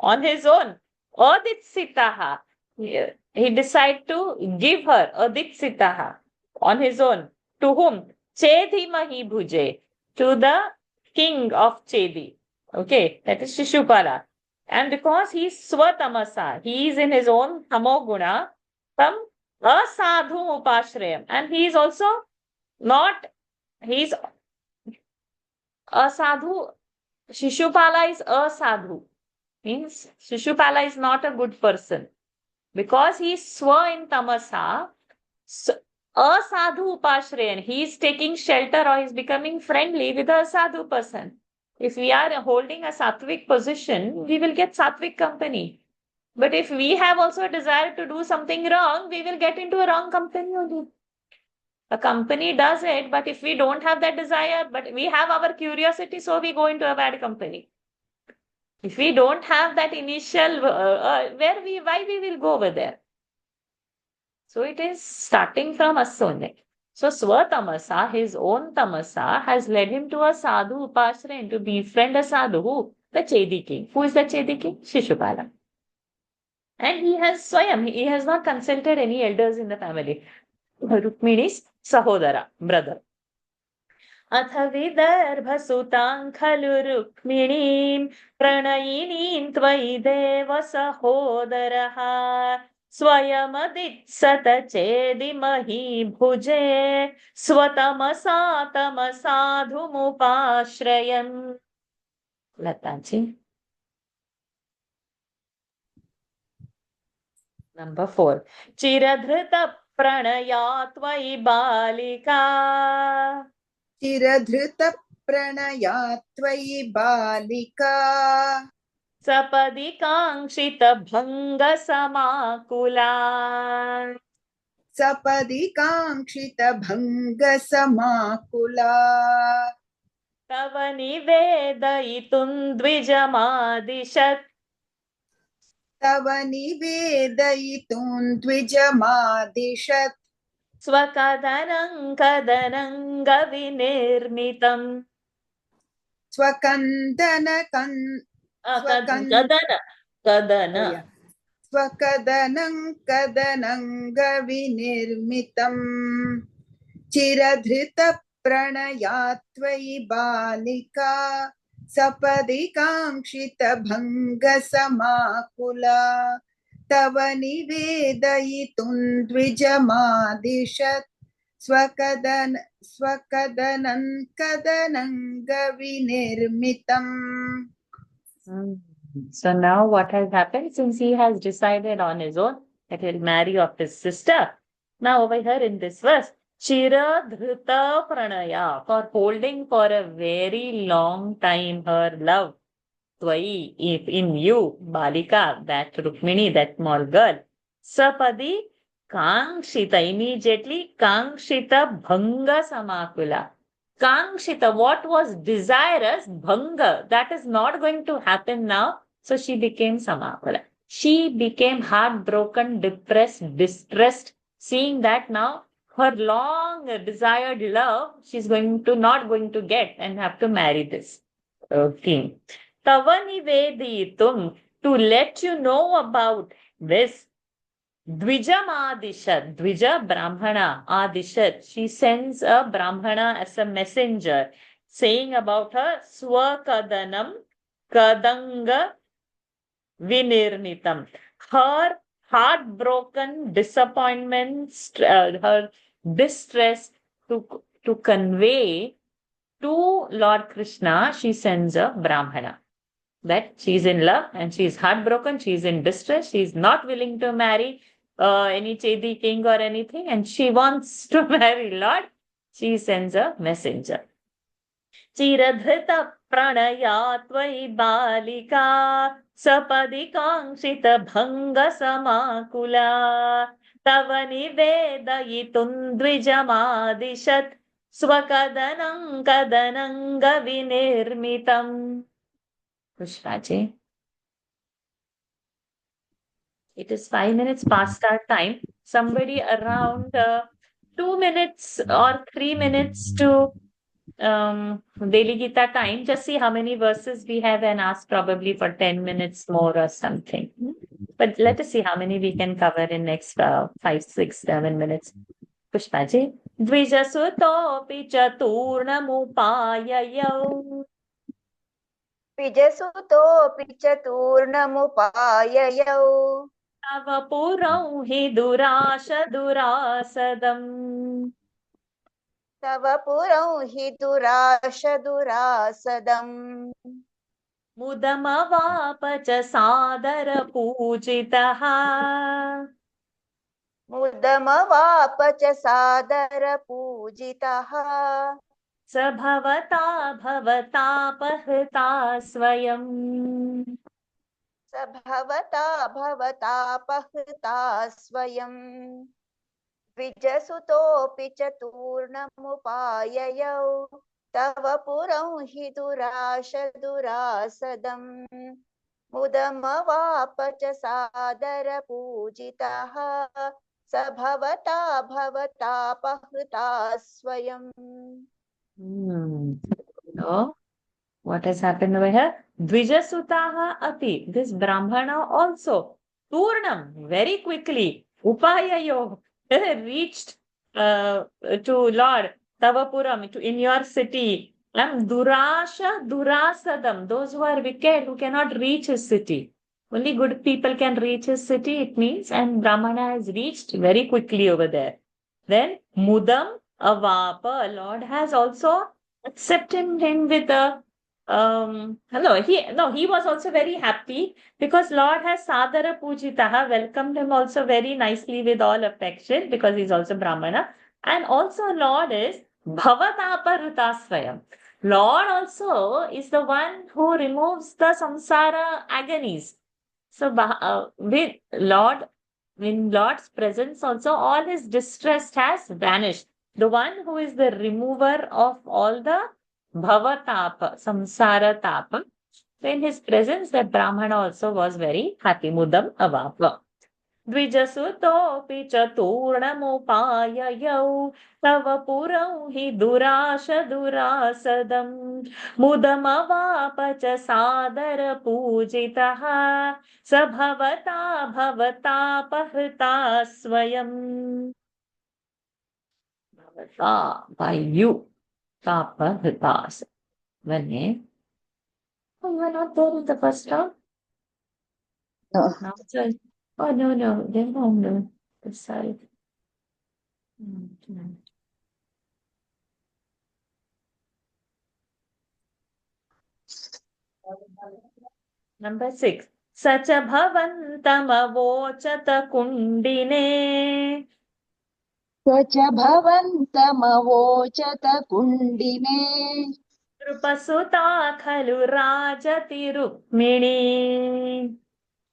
on his own. Aditsitaha. He decided to give her Aditsitaha on his own. To whom? Chedimahi Bhuje. To the king of Chedi. Okay, that is Shishupala. And because he is Swatamasa, he is in his own Tamoguna, from Asadhu Upashrayam. And he is also not, he is Asadhu. Shishupala is a sadhu, means Shishupala is not a good person. Because he is swa in tamasa, a sadhu upashrayan, he is taking shelter or he is becoming friendly with a sadhu person. If we are holding a sattvic position, we will get sattvic company. But if we have also a desire to do something wrong, we will get into a wrong company only. A company does it, but if we don't have that desire, but we have our curiosity, so we go into a bad company. If we don't have that initial, why we will go over there? So it is starting from us only. So Swatamasa, his own tamasa, has led him to a sadhu upashraya, to befriend a sadhu, who? The Chedi king. Who is the Chedi king? Shishupala. And he has Swayam, he has not consulted any elders in the family. Rukmini's Sahodara, brother. अथ विदर्भसुतां खलु रुक्मिणीं प्रणयिनीं त्वयि देव सहोदरः स्वयमदित्सत चेदिमही भुजे स्वतमसा तमसाधुमुपाश्रयन्. Lata ji. Number 4. चिरधृत Pranaya त्वयि बालिका चिरधृत प्रणया त्वयि बालिका सपदि काङ्क्षित भङ्ग समाकुला सपदि काङ्क्षित भङ्ग समाकुला तव निवेदयितुं द्विजमादिशत् तव निवेदयितुं द्विजमादिशत् स्वकदनं कदनङ्गविनिर्मितम् स्वकन्दन स्वकदनं कदनङ्गविनिर्मितम् चिरधृत प्रणया त्वयि बालिका सपदि काङ्क्षित भङ्ग समाकुला तव निवेदयितुं द्विजमादिशत् स्वकदनं कदनङ्गविनिर्मितम्. So now what has happened, since he has decided on his own that he'll marry off his sister, now over here in this verse, Chira Dhrita Pranaya, for holding for a very long time her love, Tvai, if in you, Balika, that Rukmini, that small girl, Sapadi Kankshita, immediately Kankshita Bhanga Samakula. Kankshita, what was desirous, Bhanga, that is not going to happen now. So she became Samakula. She became heartbroken, depressed, distressed, seeing that now her long desired love, she's not going to get and have to marry this king. Tava niveditum, to let you know about this. Dvijam Adishat, Dvija Brahmana Adishat, she sends a Brahmana as a messenger, saying about her Swakadanam Kadanga Vinirnitam. Her heartbroken disappointments, her distress to convey to Lord Krishna, she sends a Brahmana. That she is in love and she is heartbroken, she is in distress, she is not willing to marry any Chedi king or anything, and she wants to marry Lord. She sends a messenger. Chiradhrita pranaya tvai balika sapadi kankshita bhanga samakula tava nivedayitun dvijamadishat swakadanang kadananga vinirmitam. Pushpaji. It is 5 minutes past our time. Somebody around 2 minutes or 3 minutes to Daily Gita time. Just see how many verses we have and ask probably for 10 minutes more or something. But let us see how many we can cover in next 5, 6, 7 minutes. Pushpaji. Dvijasutopi chaturnamupayayau. द्विजसुतोऽपि चतुर्णमुपाययौ तव पुरं हि दुराशदुरासदम् तव पुरं हि दुराशदुरासदम् मुदमवाप च सादरपूजितः मुदमवाप च सादरपूजितः स भवता भवतापहृता स्वयं स भवता भवतापहृता स्वयं द्विजसुतोऽपि चतुर्णमुपाययौ तव पुरं हि दुरासदम् मुदमवाप च सादरपूजितः स भवता भवतापहृता स्वयं. No, what has happened over here? Dvijasutaha api. This Brahmana also. Purnam, very quickly. Upayayo reached to Lord Tavapuram, in your city. And Durasha Durasadam, those who are wicked, who cannot reach his city. Only good people can reach his city, it means. And Brahmana has reached very quickly over there. Then Mudam Avapa, Lord has also accepted him with a he was also very happy because Lord has Sadara Pujitaha welcomed him also very nicely with all affection because he's also Brahmana. And also Lord is Bhavataparuta Swayam. Lord also is the one who removes the samsara agonies. So with Lord, in Lord's presence also all his distress has vanished. The one who is the remover of all the Bhavatapa, samsara tapa. So in his presence, that Brahmana also was very happy. Mudam avapa. Dvijasutopi chaturnamupayayau tava purau hi durasha durasadam mudam avapa cha sadara pujitaha sabhavata bhavata pahrita swayam. Bhavata, by you. Tapa Hitas. When oh, you are not there in the first round? No. No. Oh, no. Then no. This side. Number 6. Sacha bhavantamavochat kundine. स च भवन्तमवोचत कुण्डिने Nrupasuta khalu rajati rukmini.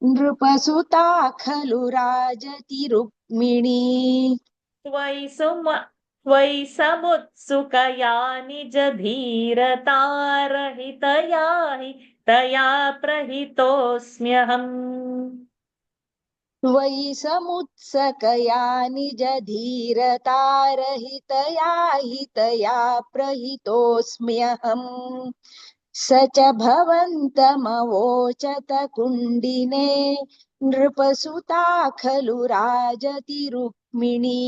नृपसुता खलु राजति रुक्मिणी त्वयि समुत्सुकया निजधीरतारहितया हि तया प्रहितोऽस्म्यहम्. त्वयि समुत्सकया निजधीरतारहितया हितया प्रहितोऽस्म्यहम्. स च भवन्तमवोचत कुण्डिने नृपसुता खलु राजति रुक्मिणी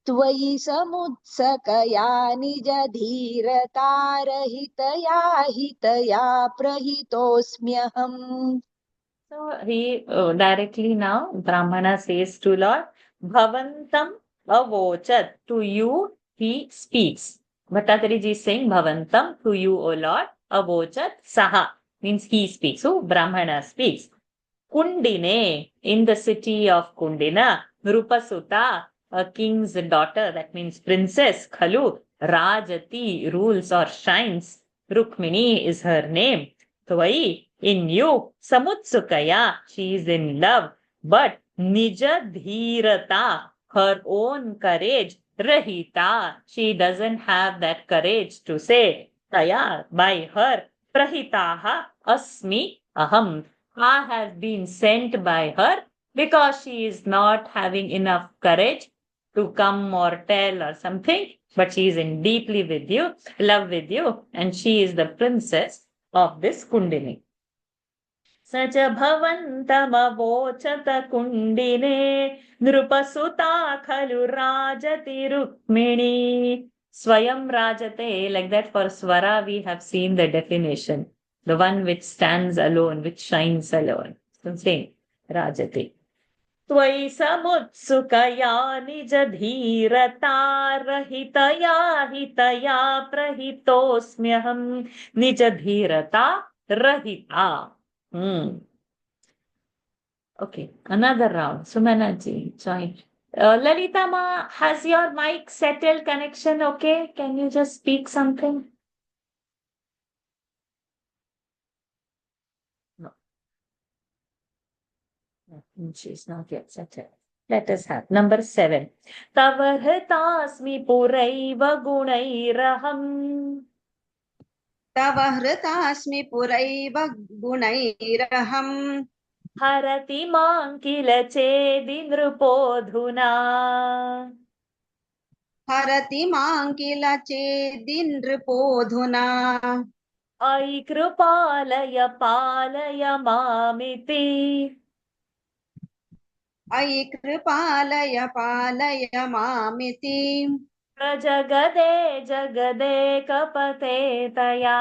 त्वयि समुत्सकया निजधीरतारहितया हितया प्रहितोऽस्म्यहम्. So he directly now Brahmana says to Lord, Bhavantam avochat, to you he speaks. Bhattatari ji is saying Bhavantam, to you, O Lord, avochat saha, means he speaks. So Brahmana speaks. Kundine, in the city of Kundina, Nrupasuta, a king's daughter, that means princess, Khalu, Rajati, rules or shines. Rukmini is her name. Tvai, in you, Samutsukaya, she is in love, but Nija Dhirata, her own courage, Rahita, she doesn't have that courage to say, Taya, by her, Prahitaha, Asmi, Aham, I have been sent by her because she is not having enough courage to come or tell or something, but she is in deeply with you, love with you, and she is the princess of this Kundini. Sacha bhavantamavochat kundine nrupasuta khalu rajati rukmini. Swayam rajate, like that for swara we have seen the definition. The one which stands alone, which shines alone. So same, rajate. Tvai samutsukaya nijadhirata rahitaya hitaya prahitosmyaham nijadhirata rahita. Okay, another round. Sumana ji, join. Lalita Ma, has your mic settled connection? Okay, can you just speak something? No. No, she's not yet settled. Let us have number 7. Tavarhatasmi puraiva gunairaham. तव हृतास्मि पुरैव गुणैरहम् हरति मां किल चेदि नृपोऽधुना. हरति मां किल चेदिनृपोऽधुना अयि कृपालय पालय मामिति. अयि कृपालय पालय मामिति प्रजगदे जगदेकपते तया.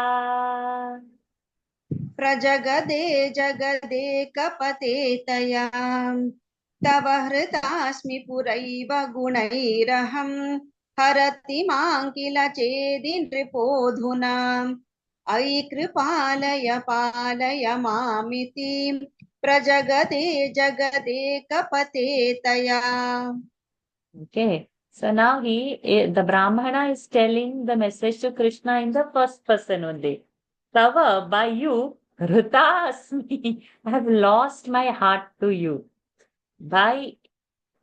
प्रजगदे जगदेकपते तया तव हृतास्मि पुरैव गुणैरहम् हरति मां किल चेदिनृपोऽधुना अयि कृपालय पालय मामिति प्रजगदे जगदेकपते तया. Okay, so now the Brahmana is telling the message to Krishna in the first person only. Tava, by you, Hritasmi, I have lost my heart to you. By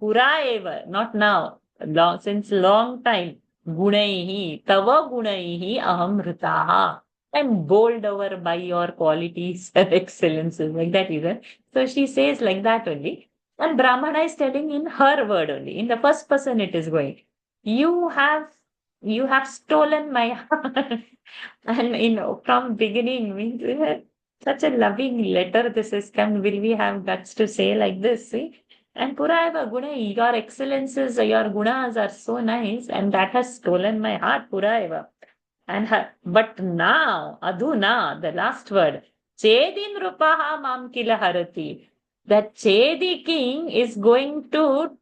Pura eva, not now, since long time. Gunaihi, Tava Gunaihi Aham Hritaha. I'm bowled over by your qualities and excellences, like that, either. So she says like that only. And Brahmana is telling in her word only. In the first person it is going. You have stolen my heart. And from beginning, such a loving letter this is come. Will we have guts to say like this? See? And Puraiva Guna, your excellences, your gunas are so nice, and that has stolen my heart, Puraiva. But now, Adhuna, the last word, Chedin Rupaha Mam Kila Harati. That Chedi king is going to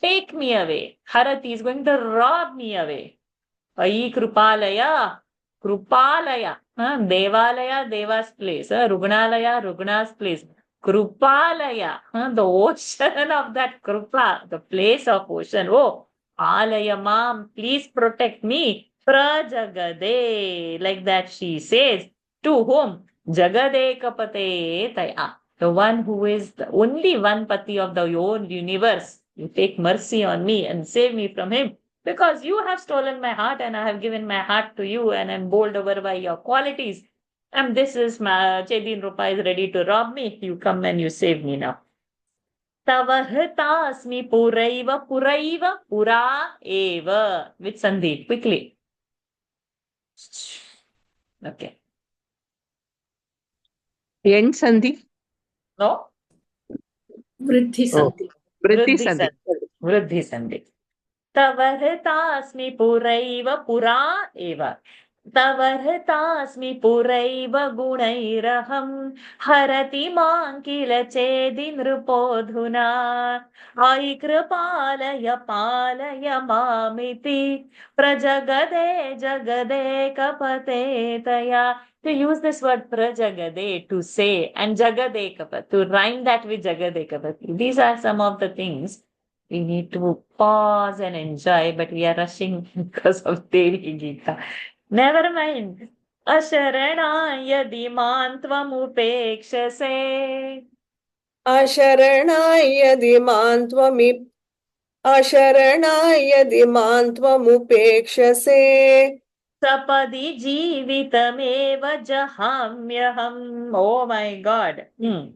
take me away. Harati is going to rob me away. Ai Krupalaya, Krupalaya, Devalaya, Deva's place, Rugnalaya, Rugna's place. Krupalaya, the ocean of that Krupa, the place of ocean. Oh, Alaya Mam, please protect me. Prajagade, like that she says. To whom? Jagadekapate Taya. The one who is the only one Pati of the whole universe. You take mercy on me and save me from him. Because you have stolen my heart and I have given my heart to you and I'm bowled over by your qualities. And this is my Chedin Rupa is ready to rob me. You come and you save me now. Tavahrtasmi puraiva puraiva pura eva. With Sandhi, quickly. Okay. End Sandhi? No? Vriddhi Sandhi. Vriddhi Sandhi. Vriddhi Sandhi. Tavarhatasmi puraiva pura eva. Tavarhatasmi puraiva gunairaham harati man kila chedi nrupodhuna ai kripalaya palaya mamiti prajagade jagade kapate taya. To use this word prajagade to say and jagadekapa to rhyme that with jagadekapa. These are some of the things we need to pause and enjoy, but we are rushing because of Devi Gita. Never mind. Asharana yadi mantvam अशरणाय दिमां त्वमुपेक्षसे sapadi jeevitamev jahamyaham. Oh my God. She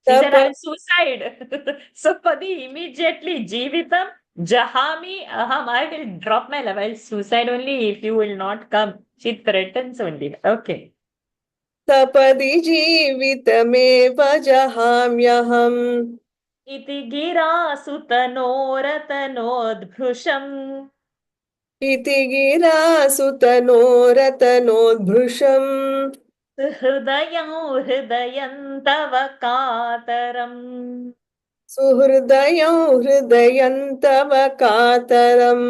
said, I'll suicide. Sapadi immediately jeevitam jahami aham. I will drop my life. I'll suicide only if you will not come. She threatens only. Okay. सपदि जीवितमेव जहाम्यहम् Iti gira sutanोरतनोद्भृशम् इति गिरा सुतनोरतनोद्भृशम् हृदयं हृदयं तव कातरम् सुहृदयं हृदयन्तव कातरम्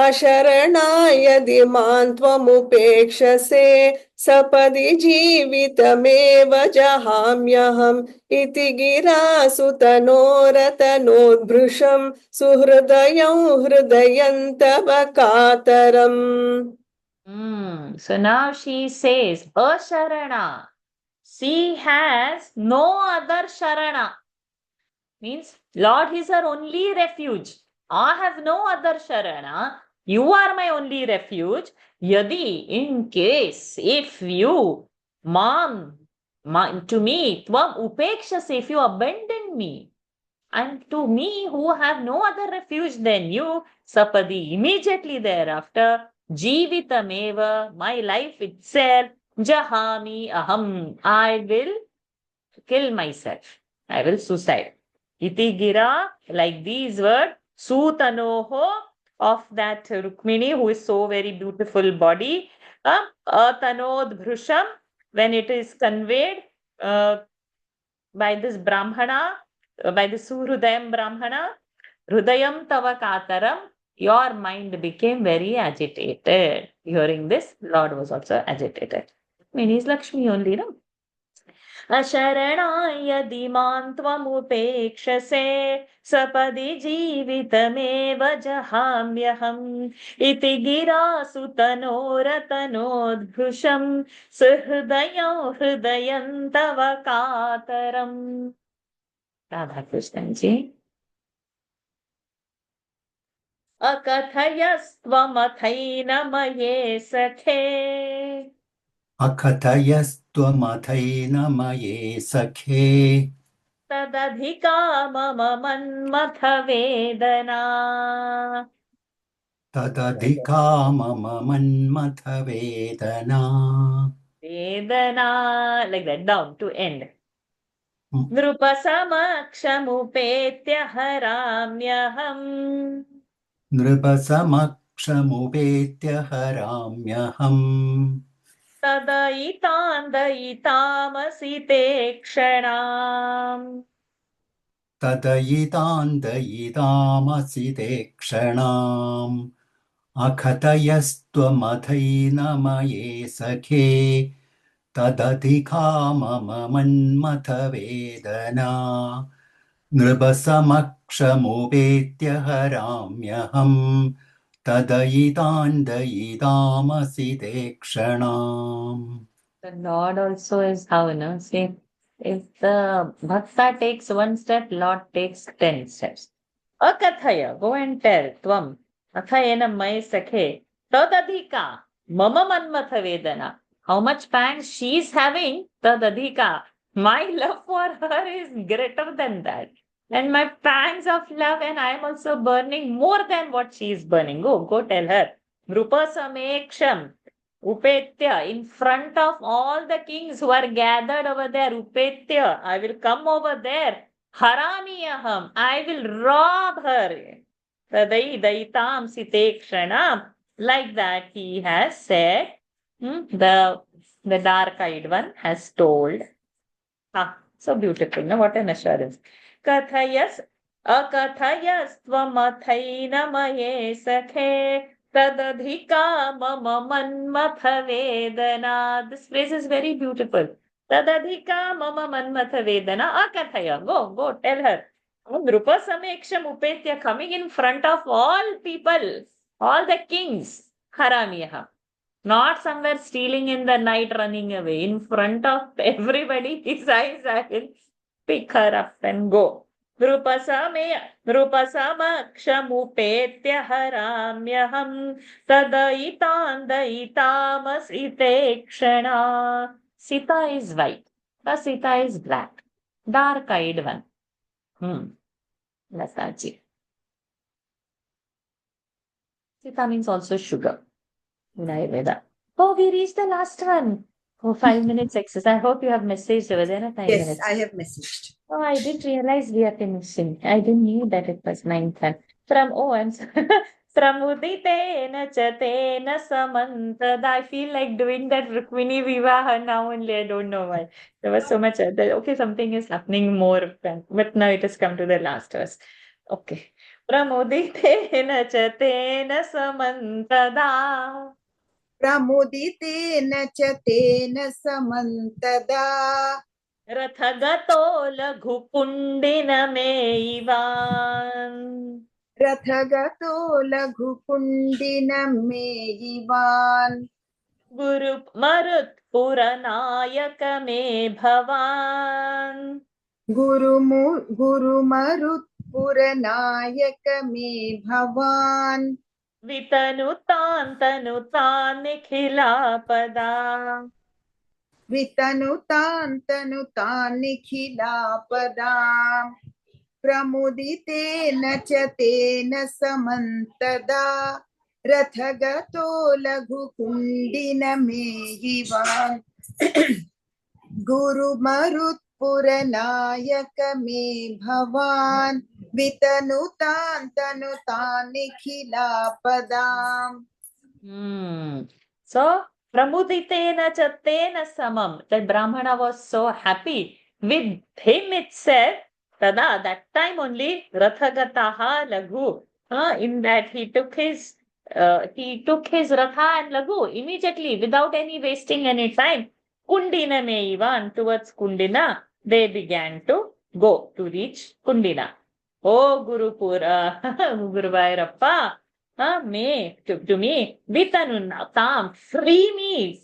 अशरणाय यदि मां त्वमुपेक्षसे सपदि जीवितमेव जहाम्यहम् इति गिरासुतनोरतनोद्भृशं सुहृदयं हृदयन्तव कातरम्. So now she says, Asharana. She has no other Sharana. Means, Lord is her only refuge. I have no other Sharana. You are my only refuge. Yadi, in case, if you, to me, Tvam upekshas, if you abandon me, and to me who have no other refuge than you, sapadi, immediately thereafter, jivitameva, my life itself, jahami aham, I will kill myself. I will suicide. Iti gira, like these words, sutanoho, of that Rukmini who is so very beautiful body, atanod bhrusham, when it is conveyed by this Brahmana, by the Suhrudayam Brahmana, Hrudayam tava kataram, your mind became very agitated. Hearing this, Lord was also agitated. Means Lakshmi only, no? अशरणाय यदि मां त्वमुपेक्षसे सपदि जीवितमेव जहाम्यहम् इति गिरासुतनोरतनोद्भृशं सुहृदयं हृदयं तव कातरम्. राधा कृष्ण जी. अकथयस्त्वमथैनमये सखे अकथयस्त्वमथैन मये सखे तदधिका मम मन्मथ वेदना. तदधिका मम मन्मथ वेदना. Vedana, like that, down to end. Hmm. नृपसमक्षमुपेत्य हराम्यहम्. नृपसमक्षमुपेत्य हराम्यहम्. तदयितान्दयितामसि ते क्षणाम्. तदयितान्दयितामसि ते क्षणाम्. अकथयस्त्वमथैन मये सखे तदधिका मम मन्मथ वेदना. नृपसमक्षमुपेत्य हराम्यहम् तदयितान्दयितामसि ते क्षणाम्. The Lord also is how, see, if the Bhakta takes one step, Lord takes 10 steps. Akathaya, go and tell, Tvam, Athayena Mai Sakhe, Tadadhika, Mama Manmatha Vedana. How much pangs she is having, Tadadhika. My love for her is greater than that. And my pangs of love, and I am also burning more than what she is burning. Go tell her. Rupa Sameksham. Upetya, in front of all the kings who are gathered over there, Upetya, I will come over there. Haramiyaham, I will rob her. Tadai daitam site kshanam. Like that he has said, the dark-eyed one has told. So beautiful, no? What an assurance. Kathayas, akathayas tvamathayna maye sakhe. Tadadhika mama manmatha vedana. This phrase is very beautiful. Tadadhika mama manmatha vedana. Akathaya. Go, tell her. Drupa Sameksham Upetya, coming in front of all people, all the kings. Haramiyaha. Not somewhere stealing in the night, running away. In front of everybody, his eyes, I will pick her up and go. Nrupasamaksham-upetya haramyaham tadaitandaitamas ite kshana. Sita is white. The Sita is black. Dark-eyed one. Lasaji. Sita means also sugar in Ayurveda. Oh, we reached the last one. Oh, 5 minutes exercise. I hope you have messaged over there. 5 Yes, minutes. I have messaged. Oh, I didn't realize we are finishing. I didn't knew that it was 9:10. I'm sorry. Pramuditena chatena samantada. I feel like doing that Rukmini Vivaha now only. I don't know why. There was so much. Okay, something is happening more. But now it has come to the last verse. Okay. Pramuditena chatena samantada. प्रमुदितेन च तेन समन्तदा रथगतो लघुकुण्डिनमेयिवान् रथगतो लघुकुण्डिनमेयिवान् गुरुमरुत्पुरनायक मे भवान् गुरुमरुत्पुरनायक मे भवान् वितनुतान् निखिलापदा वितनुतान् निखिलापदाम् प्रमुदितेन च तेन समन्तदा रथगतो लघुकुण्डिनमेयिवान् गुरुमरुत्पुरनायक मे भवान् वितनुतान् निखिलापदाम्. So, Pramuditena Chatena Samam. That Brahmana was so happy with him itself. Tada, that time only, Rathagataha Laghu. In that he took his Ratha and Laghu immediately without any wasting any time. Kundina Meivan, towards Kundina, they began to go to reach Kundina. Oh Gurupura, Guru Vairappa, me, to me, Vitanunatam, free me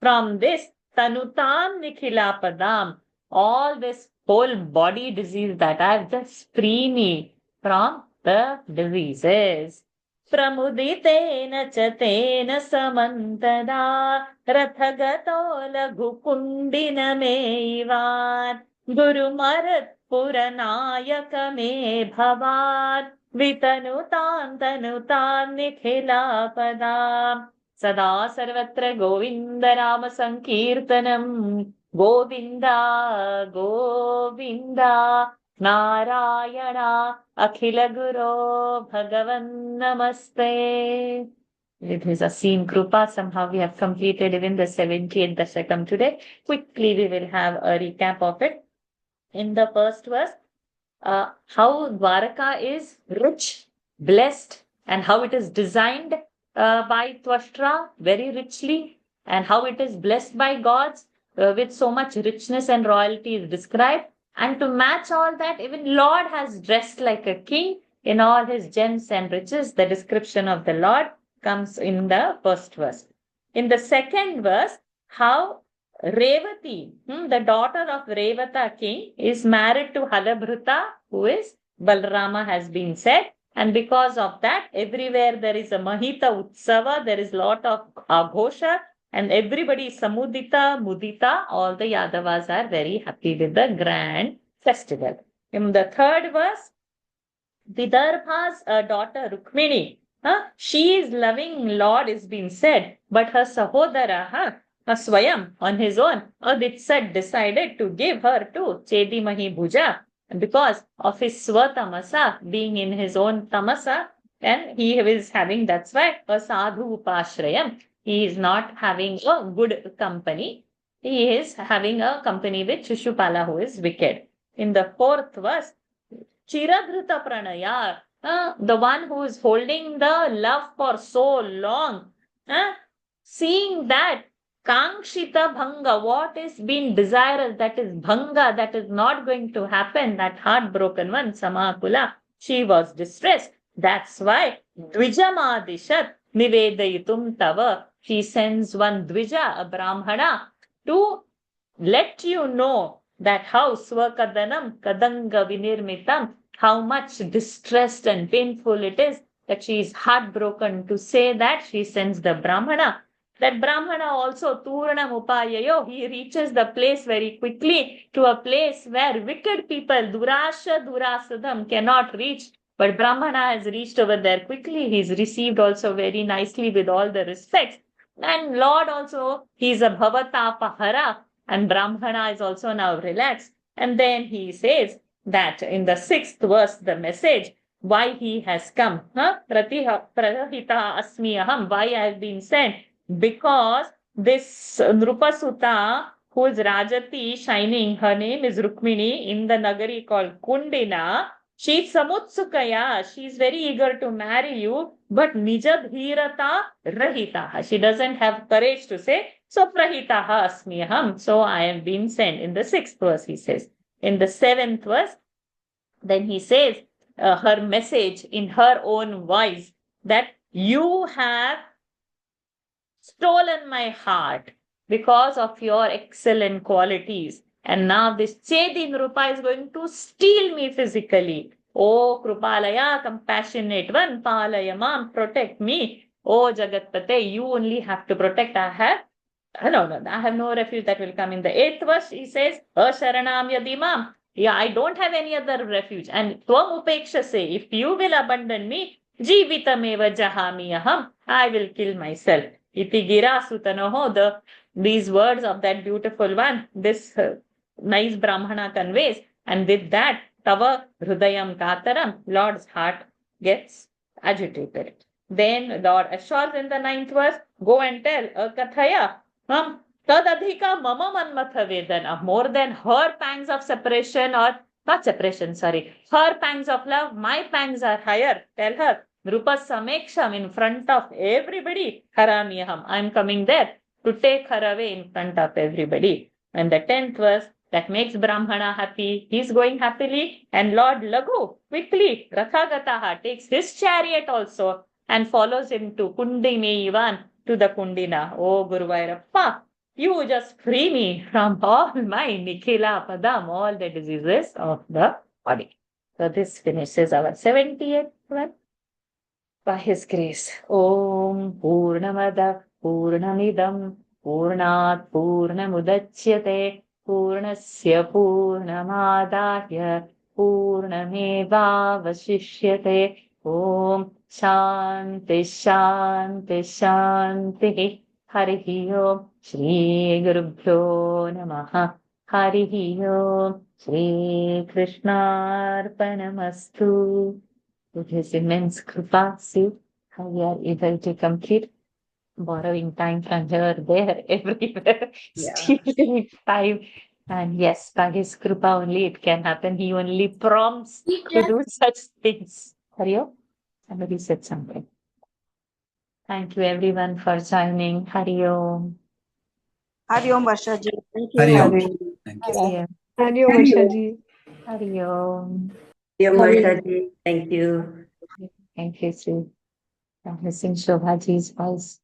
from this Tanutam Nikhilapadam, all this whole body disease that I have, just free me from the diseases. Pramuditena chatena samantada rathagato laghukundina meivan gurumarat puranayaka me bhavan vitanutan tanutan nikhilapadam sada sarvatra govinda rama sankirtanam govinda govinda Narayana Akhila Guru Bhagavan Namaste. It is a scene Krupa. Somehow we have completed even the 70th Dashakam today. Quickly we will have a recap of it. In the first verse, how Dwaraka is rich, blessed, and how it is designed by Twashtra very richly, and how it is blessed by gods with so much richness and royalty is described. And to match all that, even Lord has dressed like a king in all his gems and riches. The description of the Lord comes in the first verse. In the second verse, how Revati, the daughter of Revata king, is married to Halabhrita, who is Balrama, has been said. And because of that, everywhere there is a Mahita Utsava, there is a lot of Aghosha, and everybody is Samudita, Mudita, all the Yadavas are very happy with the grand festival. In the third verse, Vidarbha's daughter Rukmini, she is loving Lord is being said, but her Sahodara, Swayam, on his own, Aditsa decided to give her to Chedimahi Bhuja, because of his Swatamasa, being in his own Tamasa, and he is having, that's why, a Sadhu Upashrayam. He is not having a good company. He is having a company with Shishupala, who is wicked. In the fourth verse, Chiradhrita Pranaya, the one who is holding the love for so long, seeing that Kankshita Bhanga, what is being desirous, that is Bhanga, that is not going to happen, that heartbroken one, Samakula, she was distressed. That's why Dvijamadishat Nivedayitum Tava, she sends one Dvija, a Brahmana, to let you know that how Swakadanam Kadanga Vinirmitam, how much distressed and painful it is, that she is heartbroken. To say that, she sends the Brahmana. That Brahmana also, Turanam Upayayo, he reaches the place very quickly to a place where wicked people, Durasha Durasadam, cannot reach. But Brahmana has reached over there quickly. He is received also very nicely with all the respects. And Lord also, he is a Bhavatapahara, and Brahmana is also now relaxed. And then he says that in the sixth verse, the message, why he has come. Prahita asmi aham, why I have been sent. Because this Nrupasuta, who is Rajati shining, her name is Rukmini in the Nagari called Kundina. She's Samutsukaya, she's very eager to marry you, but Nija Dhirata Rahitaha. She doesn't have courage to say, so Prahitaha asmi aham. So I have been sent. In the 6th verse, he says. In the 7th verse, then he says her message in her own voice that you have stolen my heart because of your excellent qualities. And now this Chedi Nrupa is going to steal me physically. Oh Krupalaya, compassionate one, Palayamam, protect me. Oh Jagatpate, you only have to protect. I have no refuge. That will come in the 8th verse. He says, Asharanam Yadimam. Yeah, I don't have any other refuge. And Tvam Upeksha say, if you will abandon me, Jivitameva Jahami Aham, I will kill myself. Iti Gira Sutanoho, these words of that beautiful one, this nice Brahmana conveys. And with that, Tava Hrudayam Kataram, Lord's heart gets agitated. Then Lord assures in the 9th verse, go and tell Kathaya, Tadadhika mama manmatha vedana, more than her pangs of separation, or not separation, sorry, her pangs of love, my pangs are higher. Tell her, Rupa Sameksham, in front of everybody, Haramiyaham, I'm coming there to take her away in front of everybody. And the 10th verse, that makes Brahmana happy. He's going happily, and Lord Lagu quickly, Rathagataha, takes his chariot also and follows him to Kundini Ivan, to the Kundina. Oh Guru Vairappa, you just free me from all my Nikhila Padam, all the diseases of the body. So this finishes our 78th one. By His grace. Om Purnamada Purnamidam Purnat Purnamudachyate Purnasya Purnamadaya Purnameva Vasishyate. Om Shanti Shanti Shanti. Harihi Om Shri Gurubhyo Namaha. Harihi Om Shri Krishnarpanamastu. With His immense kripa, see how we are able to complete, borrowing time from here, there, everywhere, stealing time. And yes, by His kripa only it can happen. He only prompts to do such things. Hariyo? Somebody said something. Thank you everyone for joining. Hariyo. Hari Om Varsha ji. Thank you. Hari Om. Thank you. Hariyo. Hariyo Varsha ji. Hariyo. Thank you. Thank you, Sri. I'm missing Shobhaji's voice.